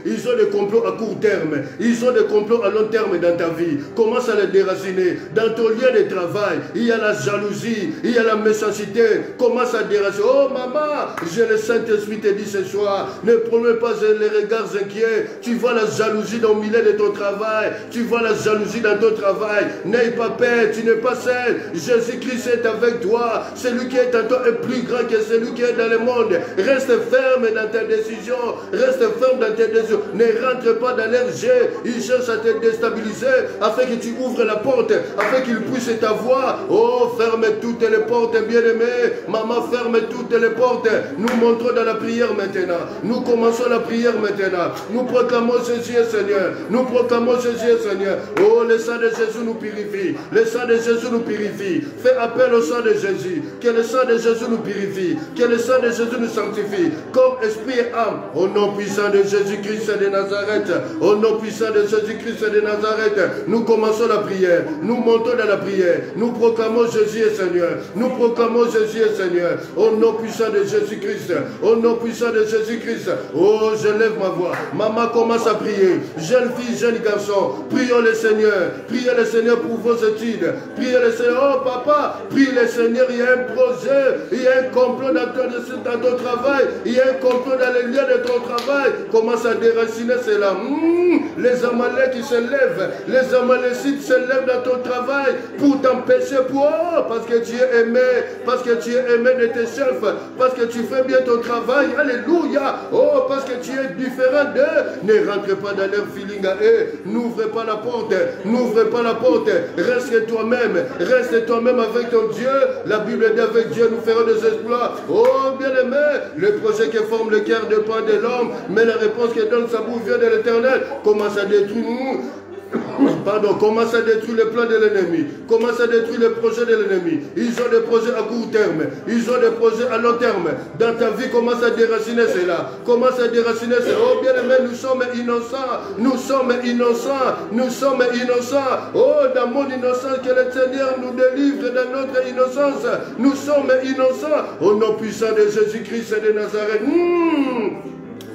Ils ont des complots à court terme. Ils ont des complots à long terme dans ta vie. Commence à les déraciner. Dans ton lieu de travail, il y a la jalousie, il y a la méchanceté. Commence à déraciner. Oh maman, j'ai le Saint-Esprit te dit ce soir, ne promets pas les regards inquiets. Tu vois la jalousie dans le milieu de ton travail. Tu vois la jalousie dans ton travail. N'aie pas peur, tu n'es pas seul. Jésus-Christ est avec toi. Celui qui est en toi est plus grand que celui qui est dans le monde. Reste ferme dans tes décisions. Reste ferme dans tes décisions. Ne rentre pas dans leur jeu. Ils cherchent à te déstabiliser afin que tu ouvres la porte, afin qu'ils puissent t'avoir. Oh, ferme toutes les portes, bien-aimés. Maman, ferme toutes les portes. Nous montrons dans la prière maintenant. Nous commençons la prière maintenant. Nous proclamons Jésus est Seigneur. Nous proclamons Jésus est Seigneur. Oh, le sang de Jésus nous purifie. Le sang de Jésus nous purifie. Fais appel au sang de Jésus. Que le sang de Jésus nous purifie. Que le sang de Jésus nous sanctifie. Corps, esprit et âme. Au nom puissant de Jésus-Christ de Nazareth. Au nom puissant de Jésus-Christ de Nazareth. Nous commençons la prière. Nous montons dans la prière. Nous proclamons Jésus est Seigneur. Nous proclamons Jésus est Seigneur. Au nom puissant de Jésus-Christ. Au nom puissant de Jésus-Christ. Oh, je lève ma voix. Maman commence à prier. Jeune fille, jeune garçon. Prions le Seigneur. Priez le Seigneur pour vos études. Priez le Seigneur. Oh, papa. Prie le Seigneur. Il y a un projet. Il y a un complot dans ton travail. Il y a un complot dans les lieux de ton travail. Commence à déraciner cela. Les Amaleks qui se lèvent. Les Amalécites se lèvent dans ton travail pour t'empêcher. Parce que tu es aimé. Parce que tu es aimé de tes chefs. Parce que tu fais bien ton travail. Alléluia. Oh, parce que tu es différent d'eux. Ne rentre pas dans leur feeling à eux. N'ouvre pas la porte. N'ouvre pas la porte. Reste toi-même. Reste toi-même avec ton Dieu. La Bible dit avec Dieu nous ferons des exploits. Oh, bien-aimé, le projet qui forme le cœur dépend de l'homme, mais la réponse qui donne sa bouche vient de l'Éternel. Commence à détruire Pardon, commence à détruire les plans de l'ennemi. Commence à détruire les projets de l'ennemi. Ils ont des projets à court terme. Ils ont des projets à long terme. Dans ta vie, commence à déraciner cela. Commence à déraciner cela. Oh bien-aimé, nous sommes innocents. Nous sommes innocents. Nous sommes innocents. Oh, dans mon innocence, que le Seigneur nous délivre de notre innocence. Nous sommes innocents. Au nom puissant de Jésus-Christ et de Nazareth.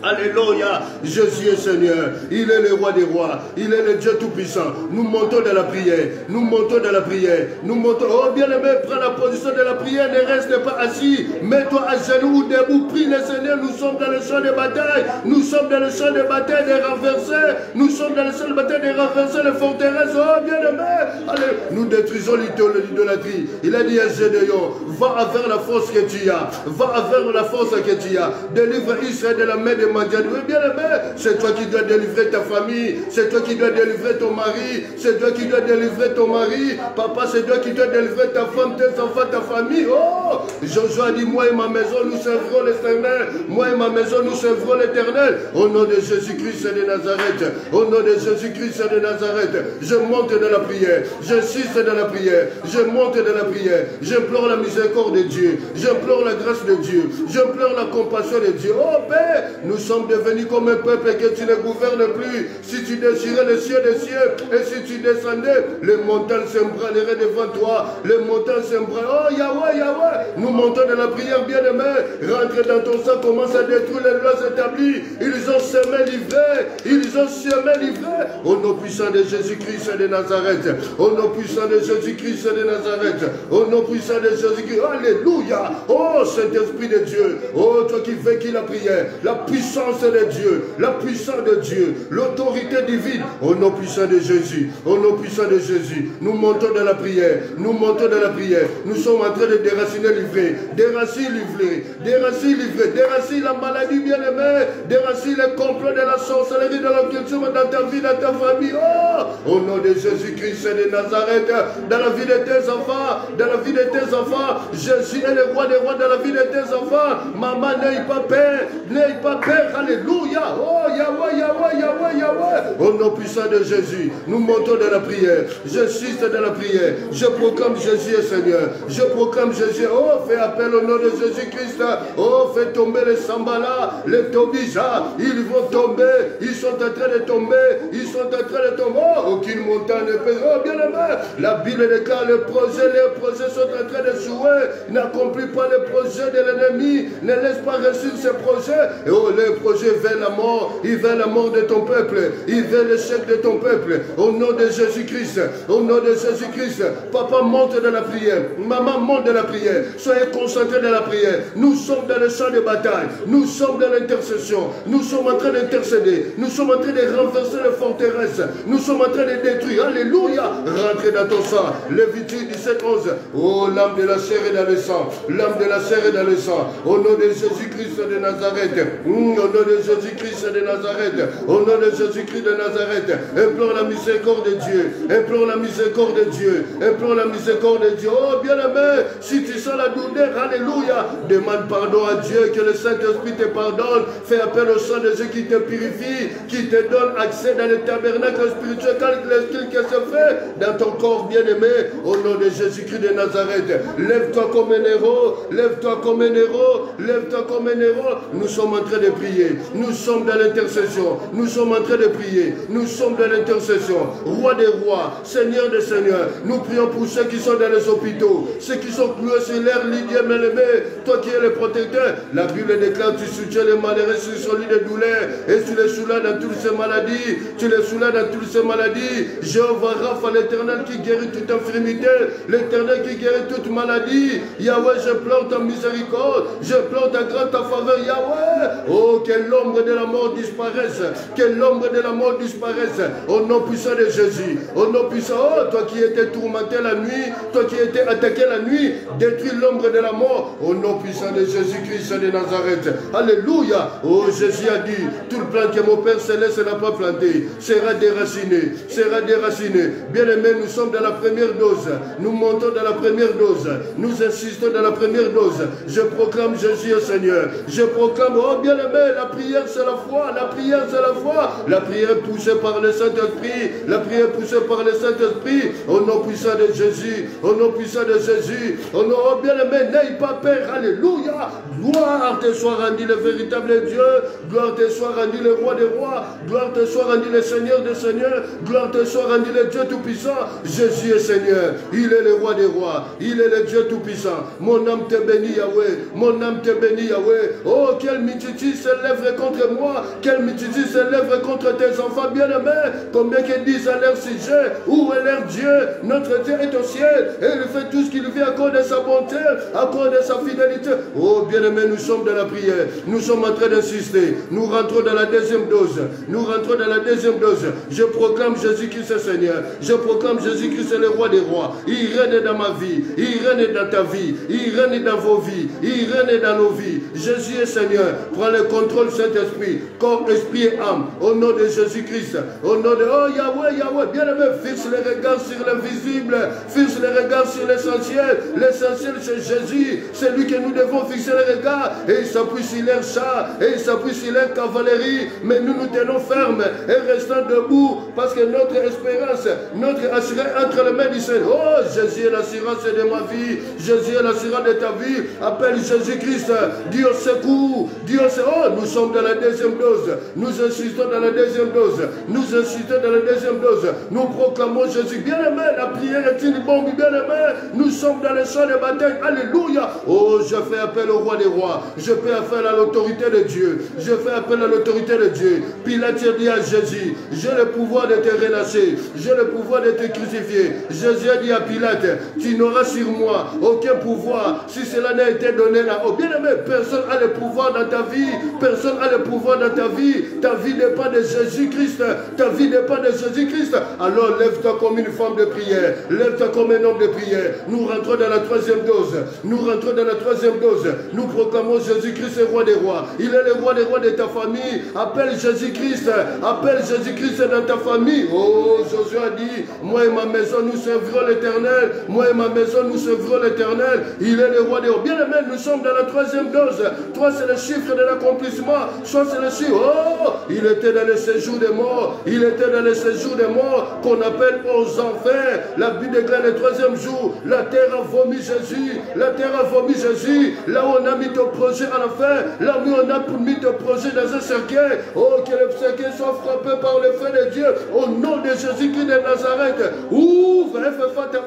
Alléluia, Jésus est Seigneur, il est le roi des rois, il est le Dieu tout-puissant. Nous montons dans la prière, nous montons dans la prière, nous montons. Oh bien-aimé, prends la position de la prière, ne reste pas assis, mets-toi à genoux ou debout, prie le Seigneur. Nous sommes dans le champ de bataille, nous sommes dans le champ de bataille des renversés, nous sommes dans le champ de bataille des renversés, les forteresses. Oh bien-aimé, allez, nous détruisons l'idolâtrie. Il a dit à Gédéon, va avec la force que tu as, va avec la force que tu as, délivre Israël de la main de bien-aimé, c'est toi qui dois délivrer ta famille, c'est toi qui dois délivrer ton mari, c'est toi qui dois délivrer ton mari, papa, c'est toi qui dois délivrer ta femme, tes enfants, ta famille. Oh, Josué a dit, moi et ma maison, nous servirons l'Éternel. Moi et ma maison, nous servirons l'Éternel. Au nom de Jésus-Christ de Nazareth, au nom de Jésus-Christ de Nazareth, je monte dans la prière, j'insiste dans la prière, je monte dans la prière, j'implore la miséricorde de Dieu, j'implore la grâce de Dieu, j'implore la compassion de Dieu. Oh Père, nous sommes devenus comme un peuple que tu ne gouvernes plus. Si tu déchirais les cieux des cieux et si tu descendais, les montagnes s'embranleraient devant toi. Les montagnes s'embranleraient. Oh Yahweh, Yahweh, nous montons de la prière, bien-aimé. Rentre dans ton sang, commence à détruire les lois établies. Ils ont semé l'ivrée. Ils ont semé l'ivrée. Au nom puissant de Jésus-Christ de Nazareth. Au nom puissant puissant de Jésus-Christ de Nazareth. Au nom puissant de Jésus-Christ. Alléluia. Oh Saint-Esprit de Dieu. Oh toi qui vécu la prière. La puissance de Dieu. La puissance de Dieu. L'autorité divine. Au nom puissant de Jésus. Au nom puissant de Jésus. Nous montons dans la prière. Nous montons dans la prière. Nous sommes en train de déraciner livré. Déraciner livré. Déraciner livré. Déraciner la maladie bien-aimée. Déraciner les complots de la sorcellerie, de l'occultisme dans ta vie, dans ta famille. Oh, au nom de Jésus-Christ de Nazareth, dans la vie de tes enfants, dans la vie de tes enfants, Jésus est le roi des rois dans la vie de tes enfants. Maman, n'aie pas peur, n'aie pas peur. Alléluia. Oh, Yahweh, Yahweh, Yahweh, Yahweh. Au nom puissant de Jésus, nous montons dans la prière. J'insiste dans la prière. Je proclame Jésus est Seigneur. Je proclame Jésus. Oh, fais appel au nom de Jésus-Christ. Oh, fais tomber les Sambala, les Tobija. Ils vont tomber. Ils sont en train de tomber. Ils sont en train de tomber. Oh, aucune montagne ne peut. Oh, bien aimé. La Bible déclare les projets sont en train de jouer. N'accomplis pas les projets de l'ennemi. Ne laisse pas réussir ces projets. Et oh, les projets vers la mort. Ils veulent la mort de ton peuple. Ils veulent l'échec de ton peuple. Au nom de Jésus-Christ. Au nom de Jésus-Christ. Papa, monte dans la prière. Maman, monte dans la prière. Soyez concentrés dans la prière. Nous sommes dans le champ de bataille. Nous sommes dans l'intercession. Nous sommes en train d'intercéder. Nous sommes en train de renverser les forteresses. Nous sommes en train de détruire. Alléluia. Rentrez dans ton sang. Lévitique 17:11. Oh, l'âme de la chair est dans le sang. L'âme de la chair est dans le sang. Au nom de Jésus-Christ de Nazareth. Au nom de Jésus-Christ de Nazareth. Au nom de Jésus-Christ de Nazareth. Implore la miséricorde de Dieu. Implore la miséricorde de Dieu. Implore la miséricorde de Dieu. Oh, bien-aimé, si tu sens la douleur, alléluia, demande pardon à Dieu, que le Saint-Esprit te pardonne. Fais appel au sang de Dieu qui te purifie, qui te donne accès dans le tabernacle spirituel, quand l'esprit qui se fait dans ton corps bien-aimé. Au nom de Jésus-Christ de Nazareth, lève-toi comme un héros, lève-toi comme un héros, lève-toi comme un héros. Nous sommes en train de prier. Nous sommes dans l'intercession. Nous sommes en train de prier. Nous sommes dans l'intercession. Roi des rois, Seigneur des seigneurs, nous prions pour ceux qui sont dans les hôpitaux, ceux qui sont cloués sur l'air, Lydia bien-aimé, toi qui es le protecteur. La Bible déclare, tu soutiens les malheureux sur son lit de douleur et tu les soulages dans toutes ces maladies. Tu les soulages dans toutes ces maladies. Jéhovah Rapha, l'éternel qui guérit toute infirmité, l'éternel qui guérit toute maladie. Yahweh, je pleure ta miséricorde, je pleure ta grande ta faveur, Yahweh. Oh, que l'ombre de la mort disparaisse, que l'ombre de la mort disparaisse. Au nom puissant de Jésus, au nom puissant, oh, toi qui étais tourmenté la nuit, toi qui étais attaqué la nuit, détruis l'ombre de la mort. Au nom puissant de Jésus-Christ de Nazareth. Alléluia. Oh, Jésus a dit, tout le plan que mon Père Céleste n'a pas planté sera déraciné, sera déraciné. Bien-aimés, nous sommes dans la première dose. Nous montons dans la première dose. Nous insistons dans la première dose. Je proclame Jésus au Seigneur. Je proclame, oh bien-aimé, la prière c'est la foi. La prière c'est la foi. La prière poussée par le Saint-Esprit. La prière poussée par le Saint-Esprit. Au nom puissant de Jésus. Au nom puissant de Jésus. Au nom, oh bien-aimé, n'aie pas peur. Alléluia. Gloire te soit rendue le véritable Dieu. Gloire te soit rendue le roi des rois. Gloire te soit rendue le Seigneur des seigneurs. Gloire te soit rendue le Dieu tout-puissant. Jésus est Seigneur. Il est le roi des rois. Il est le Dieu tout-puissant. Mon âme te bénit, Yahweh. Mon âme te bénit, Yahweh. Oh, quelle multitude s'élève contre moi. Quelle multitude s'élève contre tes enfants bien-aimés. Combien qu'ils disent à leur sujet, où est leur Dieu? Notre Dieu est au ciel. Et il fait tout ce qu'il fait à cause de sa bonté, à cause de sa fidélité. Oh, bien-aimés, nous sommes dans la prière. Nous sommes en train d'insister. Nous rentrons dans la deuxième dose. Nous rentrons dans la deuxième dose. Je proclame Jésus-Christ est Seigneur. Je proclame Jésus-Christ est le roi des rois. Il règne dans ma vie. Il règne dans ta vie. Il règne dans vos vies. Il règne dans nos vies. Jésus est Seigneur. Prends le contrôle, Saint-Esprit. Corps, esprit et âme. Au nom de Jésus-Christ. Au nom de... Oh, Yahweh, Yahweh. Bien-aimé, fixe les regards sur l'invisible. Fixe les regards sur l'essentiel. L'essentiel, c'est Jésus. C'est lui que nous devons fixer les regards. Et il s'appuie sur leur char. Et il s'appuie sur leur cavalerie. Mais nous nous tenons fermes et restons debout. Parce que notre espérance, notre assurance entre les mains du Seigneur. Oh, Jésus est l'assurance de ma vie. Jésus est l'assurance de ta vie. Appelle Jésus-Christ. Dis au secours. Dis au secours. Oh, nous sommes dans la deuxième dose. Nous insistons dans la deuxième dose. Nous insistons dans la deuxième dose. Nous proclamons Jésus. Bien-aimé, la prière est une bombe. Bien-aimé, nous sommes dans le champ de bataille. Alléluia. Oh, je fais appel au roi des rois. Je fais appel à l'autorité de Dieu. Je fais appel à l'autorité de Dieu. Pilate dit à Jésus, j'ai le pouvoir de te relâcher. J'ai le pouvoir de te crucifier. crucifié. Jésus a dit à Pilate, tu n'auras sur moi aucun pouvoir si cela n'a été donné là. Oh bien-aimé, personne n'a le pouvoir dans ta vie. Personne n'a le pouvoir dans ta vie. Ta vie n'est pas de Jésus-Christ. Ta vie n'est pas de Jésus-Christ. Alors lève-toi comme une femme de prière. Lève-toi comme un homme de prière. Nous rentrons dans la troisième dose. Nous rentrons dans la troisième dose. Nous proclamons Jésus-Christ est roi des rois. Il est le roi des rois de ta famille. Appelle Jésus-Christ. Appelle Jésus-Christ dans ta famille. Oh, Josué a dit, moi et ma maison, nous servirons l'Éternel. Moi et ma maison, nous servirons l'Éternel. Il est le roi des rois. Bien aimé, nous sommes dans la troisième dose. Toi, c'est le chiffre de l'accomplissement. Soit c'est le chiffre. Oh, il était dans le séjour des morts. Il était dans le séjour des morts qu'on appelle aux enfers. La Bible déclare le troisième jour. La terre a vomi Jésus. La terre a vomi Jésus. Là où on a mis ton projet à la fin. Là où on a mis ton projet dans un cercueil. Oh, que le cercueil soit frappé par le feu de Dieu. Au nom de Jésus-Christ de Nazareth. Ouvre,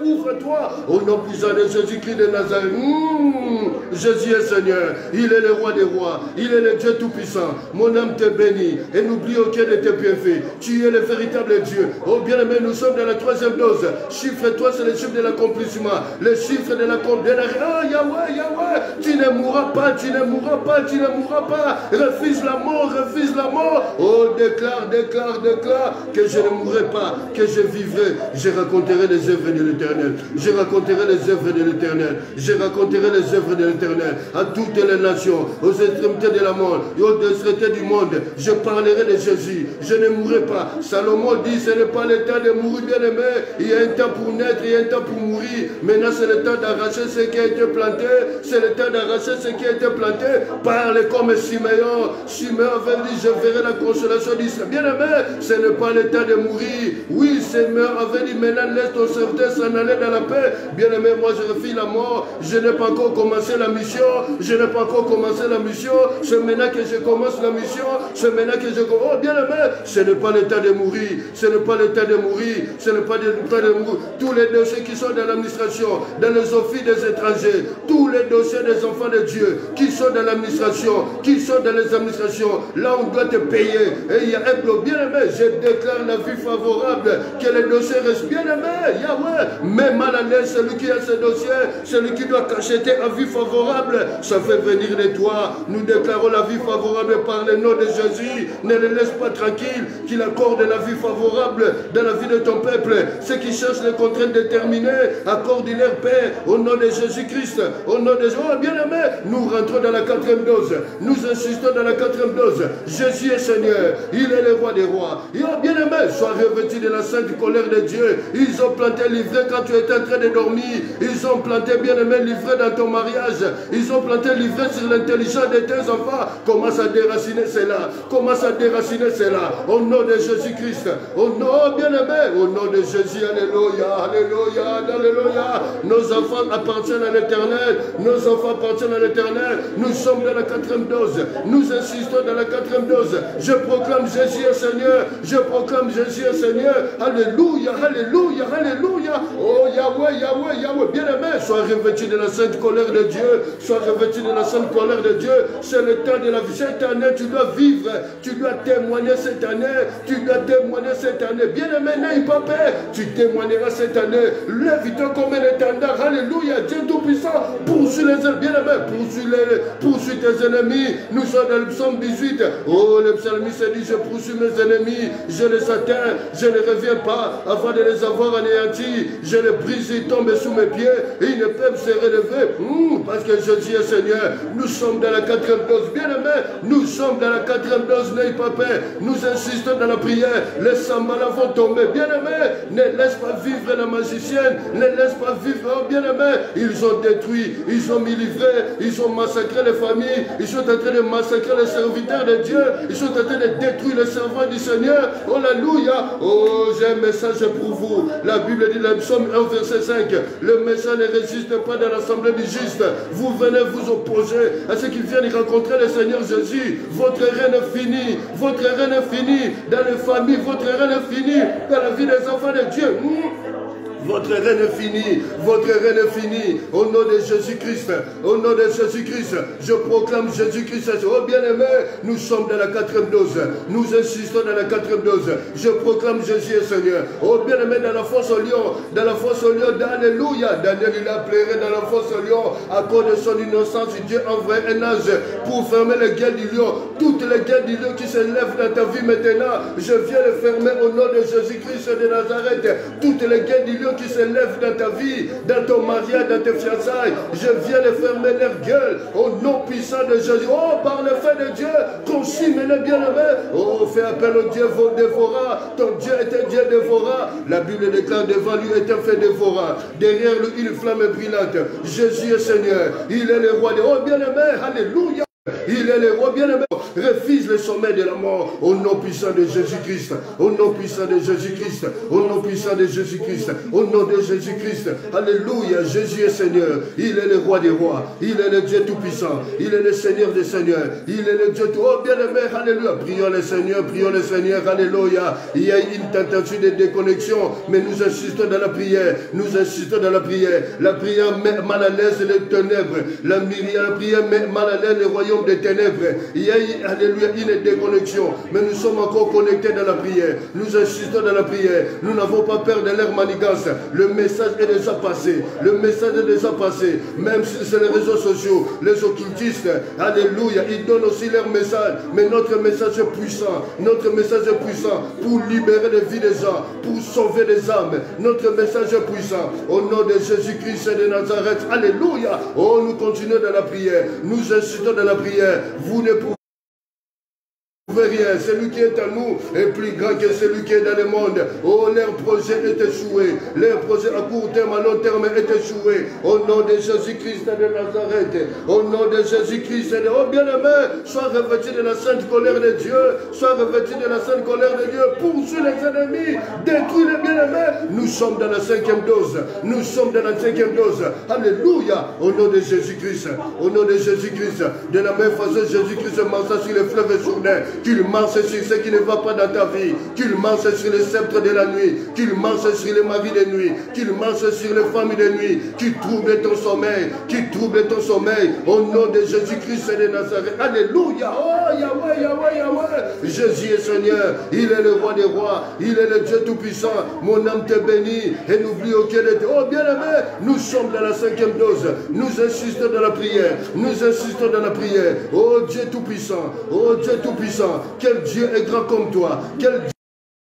ouvre-toi. Au nom puissant de Jésus-Christ de Nazareth. Jésus est Seigneur. Il est le roi des rois. Il est le Dieu tout-puissant. Mon âme te bénit. Et n'oublie aucun de tes bienfaits. Tu es le véritable Dieu. Oh bien-aimé, nous sommes dans la troisième dose. Chiffre-toi, c'est le chiffre de l'accomplissement. Le chiffre de l'accomplissement. Oh Yahweh, Yahweh. Tu ne mourras pas, tu ne mourras pas, tu ne mourras pas. Refuse la mort, refuse la mort. Oh, déclare, déclare, déclare que je ne mourrai pas, que je vivrai. Je raconterai les œuvres de l'Éternel. Je raconterai les œuvres de l'Éternel. Je raconterai les œuvres de l'Éternel à toutes les nations, aux extrémités de la mort et aux extrémités du monde. Je parlerai de Jésus. Je ne mourrai pas. Salomon dit, ce n'est pas le temps de mourir, bien aimé. Il y a un temps pour naître, il y a un temps pour mourir. Maintenant, c'est le temps d'arracher ce qui a été planté. C'est le temps d'arracher ce qui a été planté. Parle comme Siméon. Siméon avait dit, je verrai la consolation d'Israël. Bien aimé, ce n'est pas le temps de mourir. Oui, Siméon avait dit, maintenant laisse ton serviteur s'en aller dans la paix. Bien aimé, moi je refuse la mort. Je n'ai pas encore commencé la mission. Je n'ai pas encore commencé la mission. C'est maintenant que je commence la mission. C'est maintenant que je commence. Oh, bien aimé, ce n'est pas le temps de mourir. Ce n'est pas le temps de mourir. Ce n'est pas le temps de mourir. Tous les dossiers qui sont dans l'administration, dans les offices des étrangers, tous les dossiers des enfants de Dieu qui sont dans l'administration, qui sont dans les administrations, là on doit te payer. Et il y a un bloc. Bien aimé, je déclare la vie favorable, que les dossiers restent. Bien aimé, Yahweh, mais mal à l'aise celui qui a ce dossier, celui qui doit cacheter la vie favorable, ça fait venir de toi. Nous déclarons la vie favorable par le nom de Jésus. Ne les laisse pas tranquilles, qu'il accorde la vie favorable dans la vie de ton peuple. Ceux qui cherchent les contraintes déterminées, accorde leur paix au nom de Jésus-Christ. Au nom de Jésus. Oh, bien aimé, nous rentrons dans la quatrième dose. Nous insistons dans la quatrième dose. Jésus est Seigneur. Il est le roi des rois. Et oh, bien aimé, sois revêtu de la sainte colère de Dieu. Ils ont planté l'ivraie quand tu étais en train de dormir. Ils ont planté, bien aimé, l'ivraie dans ton mariage. Ils ont planté l'ivraie sur l'intelligence de tes enfants. Commence à déraciner cela. Commence à déraciner cela. Au nom de Jésus-Christ. Au nom, bien aimé, au nom de Jésus. Alléluia, alléluia, alléluia. Nos enfants appartiennent à l'Éternel. Nos enfants appartiennent à l'Éternel. Nous sommes dans la quatrième dose. Nous insistons dans la quatrième dose. Je proclame Jésus est Seigneur. Je proclame Jésus est Seigneur. Alléluia, alléluia, alléluia. Oh Yahweh, Yahweh, Yahweh. Bien aimé, sois revêtu de la sainte colère de Dieu. Sois revêtu de la sainte colère de Dieu. C'est le temps de la vie. Cette année, tu dois vivre. Tu dois témoigner cette année. Tu dois témoigner cette année. Bien aimé, n'aie pas peur. Tu témoigneras cette année. Lève-toi comme un étendard. Alléluia. Dieu Tout-Puissant. Poursuis les ennemis. Bien aimé, poursuis tes ennemis. Nous sommes dans le psaume 18. Oh, le psalmiste dit, je poursuis mes ennemis. Je les atteins. Je ne reviens pas avant de les avoir anéantis. Je les brise, ils tombent sous mes pieds. Et ils ne peuvent se relever. Parce que Jésus est Seigneur. Nous sommes dans la quatrième dose. Bien aimé, nous sommes dans la quatrième dose. N'aie pas peur. Nous insistons dans la prière. Les sambala vont tomber. Bien aimé, ne laisse pas vivre la magicienne. Ne laisse pas vivre. Oh, bien aimé, ils ont détruit. Ils ont mis livré. Ils ont massacré les familles. Ils sont en train de massacrer les serviteurs de Dieu. Ils sont en train de détruire les servants du Seigneur. Alléluia. Oh, j'ai un message pour vous. La Bible dit dans le psaume 1, verset 5. Le méchant ne résiste pas dans l'assemblée du juste. Vous venez vous opposer à ceux qui viennent rencontrer le Seigneur Jésus. Votre règne est fini. Votre règne est fini. Dans les familles, votre règne est fini. Dans la vie des enfants de Dieu. Votre règne est fini. Votre règne est fini. Au nom de Jésus-Christ. Au nom de Jésus-Christ. Je proclame Jésus-Christ. Oh bien-aimé, nous sommes dans la 4e dose. Nous insistons dans la 4e dose. Je proclame Jésus est Seigneur. Oh bien-aimé, dans la fosse au lion. Dans la fosse au lion. Alléluia. Daniel, il a pleuré dans la fosse au lion. À cause de son innocence, Dieu envoie un ange pour fermer les guerres du lion. Toutes les guerres du lion qui se lèvent dans ta vie maintenant, je viens les fermer au nom de Jésus-Christ de Nazareth. Toutes les guerres du lion qui se lèvent dans ta vie, dans ton mariage, dans tes fiançailles, je viens les fermer leur gueule au nom puissant de Jésus. Oh, par le fait de Dieu, consigne les bien-aimés. Oh, fais appel au Dieu dévorant. Ton Dieu est un Dieu dévorant. La Bible déclare devant lui est un fait dévorant. Derrière lui, une flamme brillante. Jésus est Seigneur. Il est le roi des... Oh, bien-aimé, alléluia. Il est le roi bien-aimé. Refuse le sommet de la mort au nom puissant de Jésus-Christ. Au nom puissant de Jésus-Christ. Au nom puissant de Jésus-Christ. Au nom de Jésus-Christ. Alléluia. Jésus est Seigneur. Il est le roi des rois. Il est le Dieu tout-puissant. Il est le Seigneur des seigneurs. Il est le Dieu tout. Oh bien-aimé. Alléluia. Prions le Seigneur. Prions le Seigneur. Alléluia. Il y a une tentative de déconnexion. Mais nous insistons dans la prière. Nous insistons dans la prière. La prière met mal à l'aise les ténèbres. La prière met mal à l'aise les royaumes des ténèbres. Il y a, alléluia, une déconnexion. Mais nous sommes encore connectés dans la prière. Nous insistons dans la prière. Nous n'avons pas peur de leur manigance. Le message est déjà passé. Le message est déjà passé. Même si c'est les réseaux sociaux, les occultistes, alléluia, ils donnent aussi leur message. Mais notre message est puissant. Notre message est puissant pour libérer les vies des gens, pour sauver des âmes. Notre message est puissant. Au nom de Jésus-Christ de Nazareth, alléluia. Oh, nous continuons dans la prière. Nous insistons dans la prière. Vous ne pouvez rien. Celui qui est à nous est plus grand que celui qui est dans le monde. Oh, leur projet est échoué. Leur projet à court terme, à long terme est échoué. Au nom de Jésus-Christ de Nazareth. Au nom de Jésus-Christ de... Oh, bien-aimé, sois revêtu de la sainte colère de Dieu. Sois revêtu de la sainte colère de Dieu. Poursuis les ennemis. Détruis les bien-aimés. Nous sommes dans la 5e dose. Nous sommes dans la 5e dose. Alléluia. Au nom de Jésus-Christ. Au nom de Jésus-Christ. De la même façon, Jésus-Christ marcha sur les fleuves et sur l'air. Qu'il marche sur ce qui ne va pas dans ta vie. Qu'il marche sur les sceptres de la nuit. Qu'il marche sur les maris de nuit. Qu'il marche sur les familles de nuit. Qu'il trouble ton sommeil. Qu'il trouble ton sommeil. Au nom de Jésus-Christ de Nazareth. Alléluia. Oh Yahweh, Yahweh, Yahweh. Jésus est Seigneur. Il est le roi des rois. Il est le Dieu tout-puissant. Mon âme te bénit. Et n'oublie auquel est. Oh bien-aimé, nous sommes dans la 5e dose. Nous insistons dans la prière. Nous insistons dans la prière. Oh Dieu tout-puissant. Oh Dieu tout-puissant. Quel Dieu est grand comme toi. Quel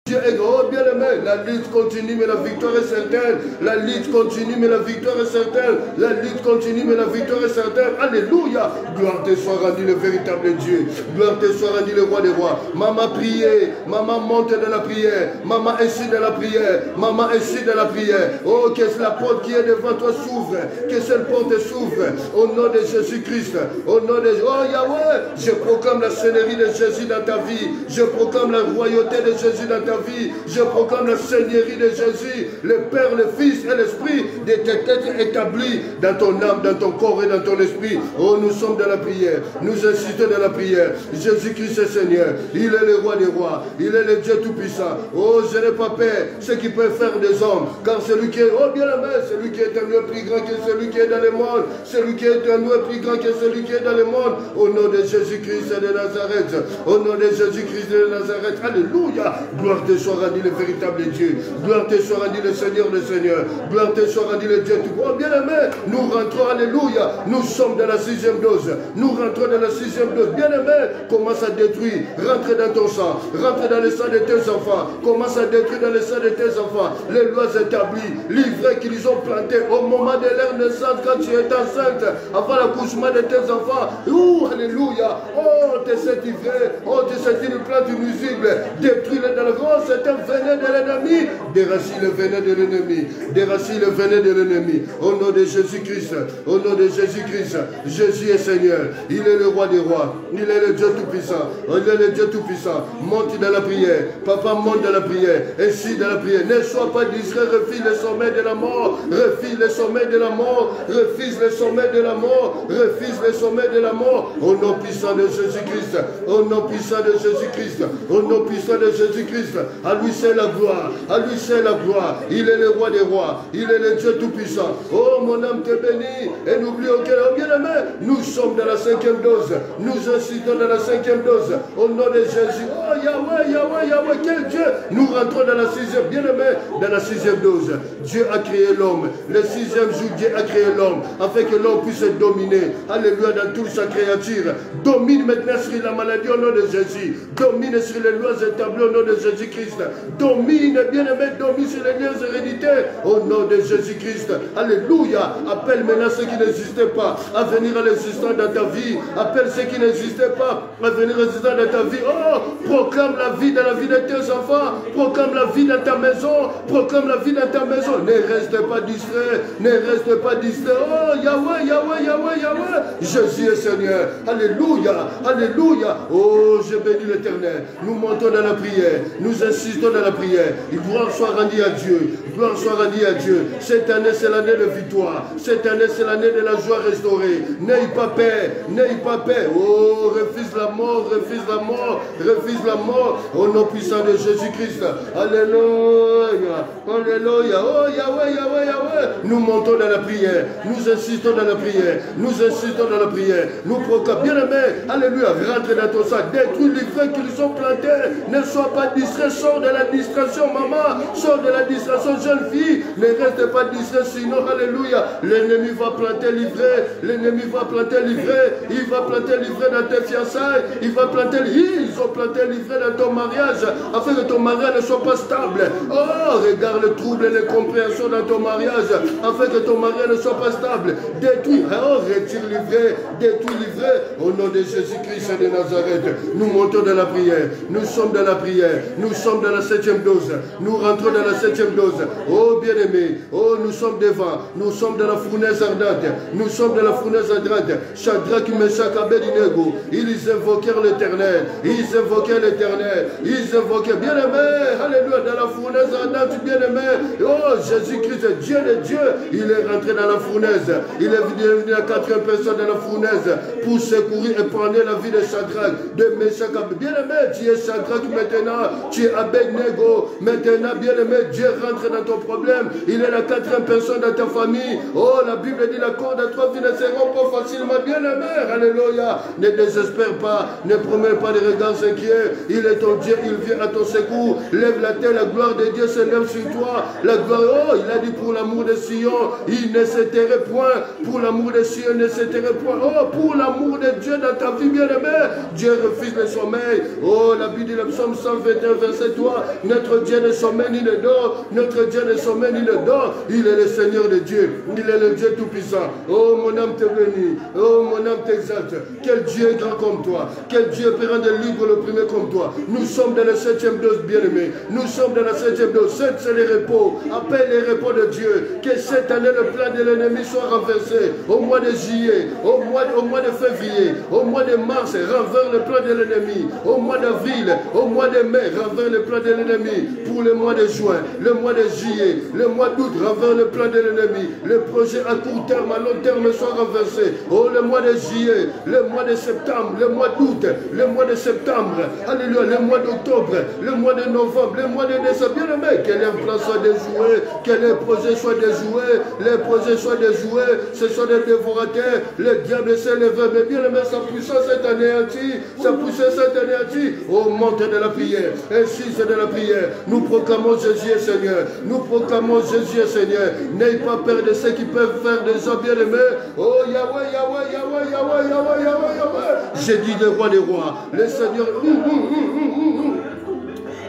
Dieu est grand. Oh bien-aimé, la lutte continue mais la victoire est certaine. La lutte continue mais la victoire est certaine. La lutte continue mais la victoire est certaine. Alléluia. Gloire te soit rendue le véritable Dieu. Gloire te soit rendue le roi des rois. Maman priez. Maman monte dans la prière. Maman est dans la prière. Maman est dans la prière. Oh, que la porte qui est devant toi s'ouvre. Que cette porte s'ouvre. Au nom de Jésus-Christ. Au nom de... Oh Yahweh. Je proclame la seigneurie de Jésus dans ta vie. Je proclame la royauté de Jésus dans ta vie. Je proclame la seigneurie de Jésus, le Père, le Fils et l'Esprit, de t'être établi dans ton âme, dans ton corps et dans ton esprit. Oh, nous sommes dans la prière. Nous insistons dans la prière. Jésus-Christ est Seigneur. Il est le roi des rois. Il est le Dieu tout-puissant. Oh, je n'ai pas peur ce qui peut faire des hommes. Car celui qui est, oh bien-aimé, celui qui est un lieu plus grand que celui qui est dans le monde. Celui qui est un lieu plus grand que celui qui est dans le monde. Au nom de Jésus-Christ de Nazareth. Au nom de Jésus-Christ de Nazareth. Alléluia. Gloire te soit rendu le véritable Dieu. Gloire te soit rendu le Seigneur des Seigneurs. Gloire te soit rendu le Dieu tout. Oh bien-aimé, nous rentrons, alléluia. Nous sommes dans la 6e dose. Nous rentrons dans la 6e dose. Bien-aimé, commence à détruire. Rentre dans ton sang. Rentre dans le sang de tes enfants. Commence à détruire dans le sang de tes enfants les lois établies, livrées qu'ils ont plantées au moment de leur naissance quand tu es enceinte, avant l'accouchement de tes enfants. Ouh, alléluia. Oh, tu es ivré. Oh, tu es une plante nuisible. Détruis-le dans le grand. C'est un venin de l'ennemi. Déracine le venin de l'ennemi. Déracine le venin de l'ennemi. Au nom de Jésus-Christ. Au nom de Jésus-Christ. Jésus est Seigneur. Il est le roi des rois. Il est le Dieu tout-puissant. Il est le Dieu tout-puissant. Monte dans la prière. Papa, monte dans la prière. Ainsi dans la prière. Ne sois pas distrait. Refuse le sommet de la mort. Refuse le sommet de la mort. Refuse le sommet de la mort. Refuse le sommet de la mort. Au nom puissant de Jésus-Christ. Au nom puissant de Jésus-Christ. Au nom puissant de Jésus-Christ. À lui c'est la gloire. Alléluia. À lui c'est la gloire. Il est le roi des rois. Il est le Dieu tout-puissant. Oh, mon âme te bénit. Et n'oublie aucun bien-aimé. Nous sommes dans la 5e dose. Nous insistons dans la 5e dose. Au nom de Jésus. Oh, Yahweh, Yahweh, Yahweh. Quel Dieu. Nous rentrons dans la 6e. Bien-aimé, dans la 6e dose. Dieu a créé l'homme. Le 6e jour, Dieu a créé l'homme. Afin que l'homme puisse dominer. Alléluia, dans toute sa créature. Domine maintenant sur la maladie au nom de Jésus. Domine sur les lois établies au nom de Jésus-Christ. Domine, bien-aimé, domine sur les liens héréditaires au nom de Jésus-Christ. Alléluia. Appelle maintenant ceux qui n'existaient pas à venir à l'existence dans ta vie. Appelle ceux qui n'existaient pas à venir à l'existence dans ta vie. Oh, proclame la vie dans la vie de tes enfants. Proclame la vie dans ta maison. Proclame la vie dans ta maison. Ne reste pas distrait. Ne reste pas distrait. Oh, Yahweh, Yahweh, Yahweh, Yahweh. Jésus est Seigneur. Alléluia. Alléluia. Oh, je bénis l'Éternel. Nous montons dans la prière. Nous insistons dans la prière. Gloire soit rendue à Dieu. Gloire soit rendue à Dieu. Cette année, c'est l'année de victoire. Cette année, c'est l'année de la joie restaurée. N'aie pas peur. N'aie pas peur. Oh, refuse la mort. Refuse la mort. Refuse la mort. Au nom puissant de Jésus-Christ. Alléluia. Alléluia. Oh, Yahweh, Yahweh, Yahweh. Nous montons dans la prière. Nous insistons dans la prière. Nous insistons dans la prière. Nous proclamons. Bien-aimé. Alléluia. Rentre dans ton sac. Détruis les frères qui nous sont plantés. Ne sois pas distrait. Sors de la distraction, maman. Sors de la distraction, jeune fille. Ne reste pas distrait. Sinon, alléluia. L'ennemi va planter livré. L'ennemi va planter livré. Il va planter livré dans tes fiançailles. Il va planter. Ils ont planté livré dans ton mariage. Afin que ton mariage ne soit pas stable. Oh, regarde le trouble et l'incompréhension dans ton mariage. Afin que ton mariage ne soit pas stable. Détruis. Oh, retire livré. Détruis livré. Au nom de Jésus-Christ de Nazareth. Nous montons dans la prière. Nous sommes dans la prière. Nous sommes dans la 7e dose. Nous rentrons dans la 7e dose. Oh, bien-aimé. Oh, nous sommes devant. Nous sommes dans la fournaise ardente. Nous sommes dans la fournaise ardente. Shadrach, Meshach, Abednego. Ils invoquèrent l'Éternel. Ils invoquaient l'Éternel. Ils invoquaient. Bien-aimé. Alléluia. Dans la fournaise ardente, bien-aimé. Oh, Jésus-Christ, Dieu de Dieu. Il est rentré dans la fournaise. Il est venu la 4e personne dans la fournaise pour secourir et prendre la vie de Shadrach, de Meshach. Bien-aimé, tu es Shadrach maintenant. Tu es Abednego. Maintenant, bien-aimé, Dieu rentre dans ton problème. Il est la 4e personne dans ta famille. Oh, la Bible dit la corde à 3 vies ne se rompt pas facilement. Bien-aimé, alléluia. Ne désespère pas. Ne promets pas de regards inquiets. Il est ton Dieu. Il vient à ton secours. Lève la tête. La gloire de Dieu se lève sur toi. La gloire, oh, il a dit pour l'amour de Sion, il ne se tairait point. Pour l'amour de Sion, il ne se tairait point. Oh, pour l'amour de Dieu dans ta vie, bien-aimé, Dieu refuse le sommeil. Oh, la Bible dit le psaume 121, verset 3. Notre Dieu ne sommeille ni ne dort. Notre Dieu ne sommeille ni ne dort. Il est le Seigneur de Dieu. Il est le Dieu tout-puissant. Oh, mon âme te bénit. Oh, mon âme t'exalte. Quel Dieu est grand comme toi. Quel Dieu peut rendre libre l'opprimé comme toi. Nous sommes dans la 7e dose, bien-aimé. Nous sommes dans la 7e dose. 7, c'est les repos. Appelle les repos de Dieu. Que cette année, le plan de l'ennemi soit renversé. Au mois de juillet, au mois de février, au mois de mars, renverse le plan de l'ennemi. Au mois d'avril, au mois de mai, renverse le plan de l'ennemi. Pour le mois de juin, le mois de juillet, le mois d'août, renverse le plan de l'ennemi. Le projet à court terme, à long terme soit renversé. Oh, le mois de juillet, le mois de septembre, le mois d'août, le mois de septembre, alléluia, le mois d'octobre, le mois de novembre, le mois de décembre. Bien aimé, que les plans soient déjoués, que les projets soient déjoués, les projets soient déjoués, ce sont des dévorateurs, le diable s'est levé, mais bien aimé, sa puissance est anéantie, sa puissance est anéantie. Oh, monte de la prière, insiste de la prière. Nous proclamons Jésus est Seigneur, nous proclamons Jésus est Seigneur. N'ayez pas peur de ceux qui peuvent faire des hommes bien aimés. Oh, Yahweh, Yahweh, Yahweh, Yahweh, Yahweh, Yahweh, Yahweh. J'ai dit le roi des rois, le Seigneur.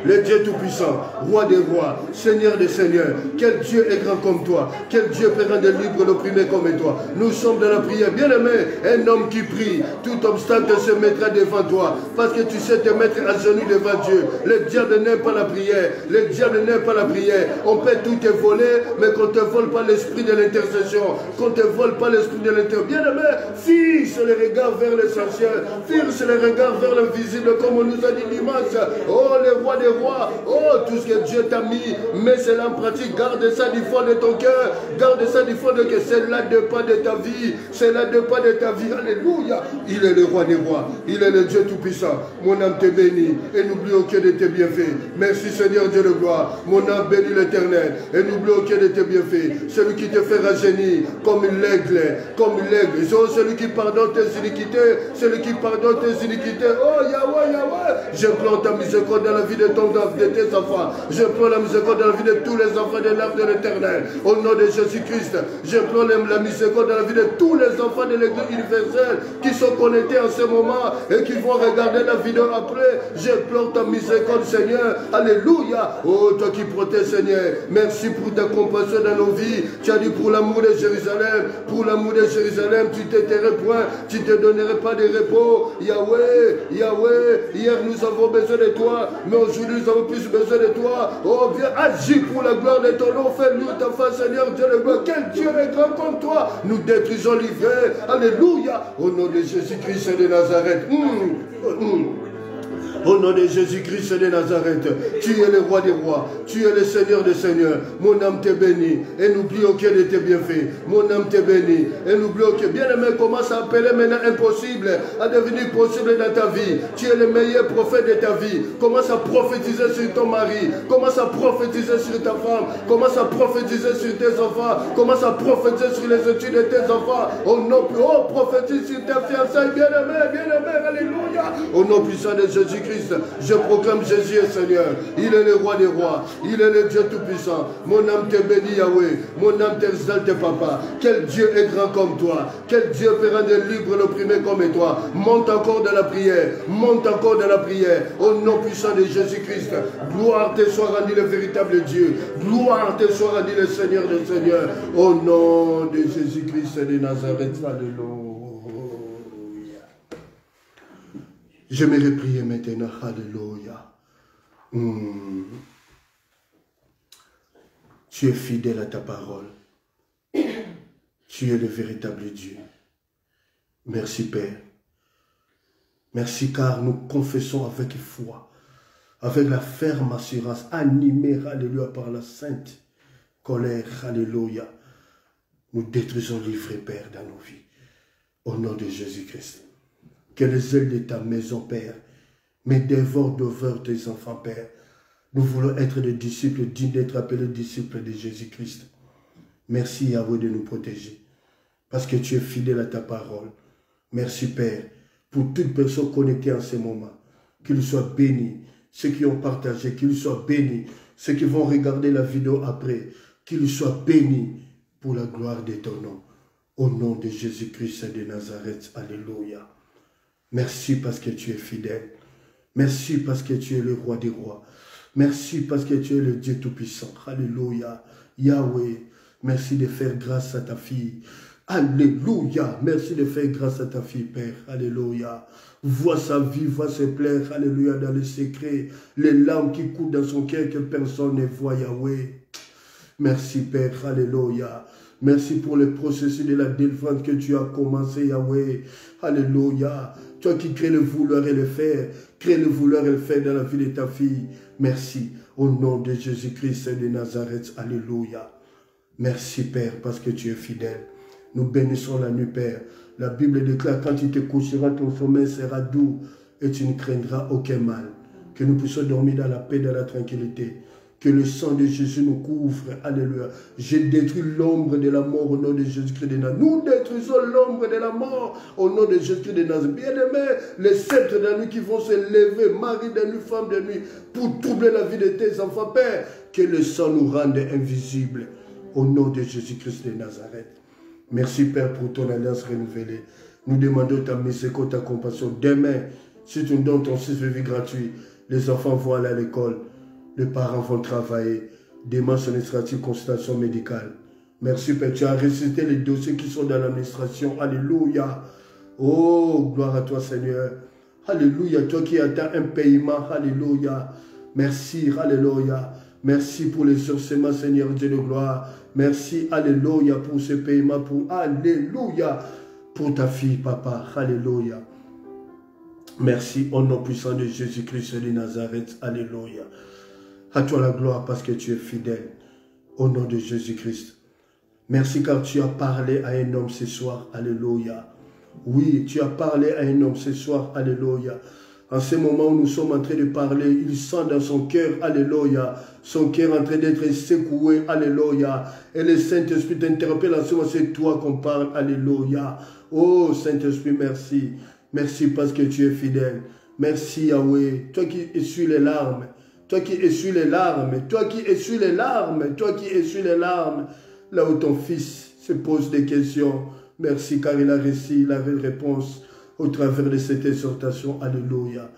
Le Dieu tout-puissant, roi des rois, Seigneur des seigneurs. Quel Dieu est grand comme toi. Quel Dieu peut rendre libre l'opprimé comme toi. Nous sommes dans la prière. Bien-aimé, un homme qui prie, tout obstacle se mettra devant toi. Parce que tu sais te mettre à genoux devant Dieu. Le diable n'aime pas la prière. Le diable n'aime pas la prière. On peut tout te voler, mais qu'on ne te vole pas l'esprit de l'intercession. Qu'on ne te vole pas l'esprit de l'intercession. Bien-aimé, fixe le regard vers l'essentiel. Fixe le regard vers l'invisible, comme on nous a dit dimanche. Oh, le roi des rois. Oh, tout ce que Dieu t'a mis, mets cela en pratique. Garde ça du fond de ton cœur. Garde ça du fond de ton cœur. Cela dépend de ta vie. Cela dépend de ta vie. Alléluia. Il est le roi des rois. Il est le Dieu tout-puissant. Mon âme te bénit et n'oublie aucun de tes bienfaits. Merci Seigneur Dieu de gloire. Mon âme bénit l'Éternel et n'oublie aucun de tes bienfaits. Celui qui te fait rajeunir comme l'aigle, comme l'aigle. Celui qui pardonne tes iniquités, celui qui pardonne tes iniquités. Oh Yahweh, Yahweh. Je plante ta miséricorde dans la vie de tes enfants. Je plante la miséricorde dans la vie de tous les enfants de l'arbre de l'Éternel. Au nom de Jésus-Christ, je plante la miséricorde dans la vie de tous les enfants de l'Église universelle qui sont connectés en ce moment et qui vont regarder la vidéo après. Je plante ta miséricorde, Seigneur. Alléluia. Oh, toi qui protèges, Seigneur. Merci pour ta compassion dans nos vies. Tu as dit pour l'amour de Jérusalem. Pour l'amour de Jérusalem, tu t'éteillerais point. Tu ne te donnerais pas de repos. Yahweh, Yahweh. Hier, nous avons besoin de toi. Mais aujourd'hui, nous avons plus besoin de toi. Oh, viens, agis pour la gloire de ton nom. Fais-nous ta face, Seigneur Dieu de gloire. Quel Dieu est grand comme toi. Nous détruisons l'hiver. Alléluia. Au nom de Jésus-Christ de Nazareth. Au nom de Jésus-Christ de Nazareth, tu es le roi des rois, tu es le Seigneur des seigneurs. Mon âme te bénit et n'oublie aucun de tes bienfaits. Mon âme te bénit et n'oublie aucun. Bien-aimé, commence à appeler maintenant impossible à devenir possible dans ta vie. Tu es le meilleur prophète de ta vie. Commence à prophétiser sur ton mari. Commence à prophétiser sur ta femme. Commence à prophétiser sur tes enfants. Commence à prophétiser sur les études de tes enfants. Au nom plus haut, prophétise sur ta fiançailles. Bien-aimé, bien-aimé, alléluia. Au nom puissant de Jésus-Christ. Je proclame Jésus est Seigneur. Il est le roi des rois. Il est le Dieu tout-puissant. Mon âme te bénit, Yahweh. Mon âme t'exalte, papa. Quel Dieu est grand comme toi. Quel Dieu peut rendre libre l'opprimé comme toi. Monte encore dans la prière. Monte encore dans la prière. Au nom puissant de Jésus-Christ. Gloire te soit rendue le véritable Dieu. Gloire te soit rendue le Seigneur des Seigneurs. Au nom de Jésus-Christ de Nazareth. Alléluia. Je me reprie maintenant, alléluia. Tu es fidèle à ta parole. Tu es le véritable Dieu. Merci Père. Merci car nous confessons avec foi, avec la ferme assurance, animée, alléluia, par la sainte colère, alléluia. Nous détruisons l'ivraie, Père, dans nos vies. Au nom de Jésus-Christ. Que les ailes de ta maison, Père, me dévorent devant tes enfants, Père. Nous voulons être des disciples dignes d'être appelés disciples de Jésus-Christ. Merci, Yahweh, de nous protéger. Parce que tu es fidèle à ta parole. Merci, Père, pour toute personne connectée en ce moment. Qu'ils soient bénis. Ceux qui ont partagé, qu'ils soient bénis. Ceux qui vont regarder la vidéo après, qu'ils soient bénis pour la gloire de ton nom. Au nom de Jésus-Christ de Nazareth. Alléluia. Merci parce que tu es fidèle. Merci parce que tu es le roi des rois. Merci parce que tu es le Dieu tout-puissant. Alléluia. Yahweh, merci de faire grâce à ta fille. Alléluia. Merci de faire grâce à ta fille, Père. Alléluia. Vois sa vie, vois ses plaies. Alléluia. Dans le secret, les larmes qui coulent dans son cœur que personne ne voit, Yahweh. Merci, Père. Alléluia. Merci pour le processus de la délivrance que tu as commencé, Yahweh. Alléluia. Toi qui crées le vouloir et le faire, crée le vouloir et le faire dans la vie de ta fille. Merci. Au nom de Jésus-Christ de Nazareth. Alléluia. Merci, Père, parce que tu es fidèle. Nous bénissons la nuit, Père. La Bible déclare, quand tu te coucheras, ton sommeil sera doux et tu ne craindras aucun mal. Que nous puissions dormir dans la paix, dans la tranquillité. Que le sang de Jésus nous couvre. Alléluia. Je détruis l'ombre de la mort au nom de Jésus-Christ de Nazareth. Nous détruisons l'ombre de la mort au nom de Jésus-Christ de Nazareth. Bien-aimés, les sceptres de la nuit qui vont se lever, mari de nuit, femme de nuit, pour troubler la vie de tes enfants, Père, que le sang nous rende invisibles au nom de Jésus-Christ de Nazareth. Merci, Père, pour ton alliance renouvelée. Nous demandons ta miséricorde, ta compassion. Demain, si tu nous donnes ton service de vie gratuit, les enfants vont aller à l'école. Les parents vont travailler. Démarche administrative, consultation médicale. Merci, Père. Tu as ressuscité les dossiers qui sont dans l'administration. Alléluia. Oh, gloire à toi, Seigneur. Alléluia. Toi qui attends un paiement. Alléluia. Merci. Alléluia. Merci pour les exaucements, Seigneur Dieu de gloire. Merci. Alléluia pour ce paiement. Alléluia. Pour ta fille, Papa. Alléluia. Merci au nom puissant de Jésus-Christ de Nazareth. Alléluia. À toi la gloire parce que tu es fidèle. Au nom de Jésus-Christ. Merci car tu as parlé à un homme ce soir. Alléluia. Oui, tu as parlé à un homme ce soir. Alléluia. En ce moment où nous sommes en train de parler, il sent dans son cœur, alléluia, son cœur en train d'être secoué, alléluia. Et le Saint-Esprit t'interpelle en ce moment, c'est toi qu'on parle, alléluia. Oh Saint-Esprit, merci. Merci parce que tu es fidèle. Merci Yahweh, toi qui essuies les larmes, toi qui essuies les larmes, toi qui essuies les larmes, toi qui essuies les larmes, là où ton fils se pose des questions. Merci car il a réussi la réponse au travers de cette exhortation. Alléluia.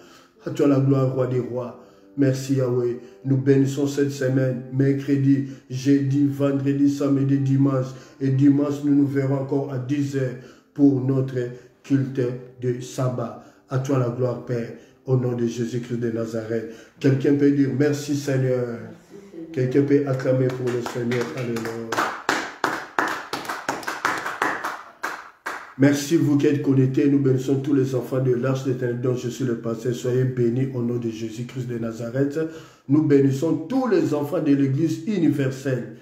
À toi la gloire, roi des rois. Merci Yahweh. Nous bénissons cette semaine, mercredi, jeudi, vendredi, samedi, dimanche. Et dimanche, nous nous verrons encore à 10 h pour notre culte de sabbat. À toi la gloire, Père, au nom de Jésus-Christ de Nazareth. Quelqu'un peut dire merci Seigneur. Quelqu'un peut acclamer pour le Seigneur. Alléluia. Merci vous qui êtes connectés. Nous bénissons tous les enfants de l'Arche d'Éternel dont je suis le pasteur. Soyez bénis au nom de Jésus-Christ de Nazareth. Nous bénissons tous les enfants de l'Église universelle.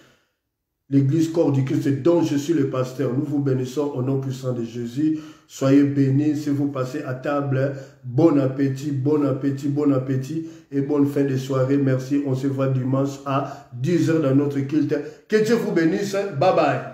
L'Église corps du Christ dont je suis le pasteur. Nous vous bénissons au nom puissant de Jésus. Soyez bénis si vous passez à table. Bon appétit, bon appétit, bon appétit et bonne fin de soirée. Merci. On se voit dimanche à 10 h dans notre culte. Que Dieu vous bénisse. Bye bye.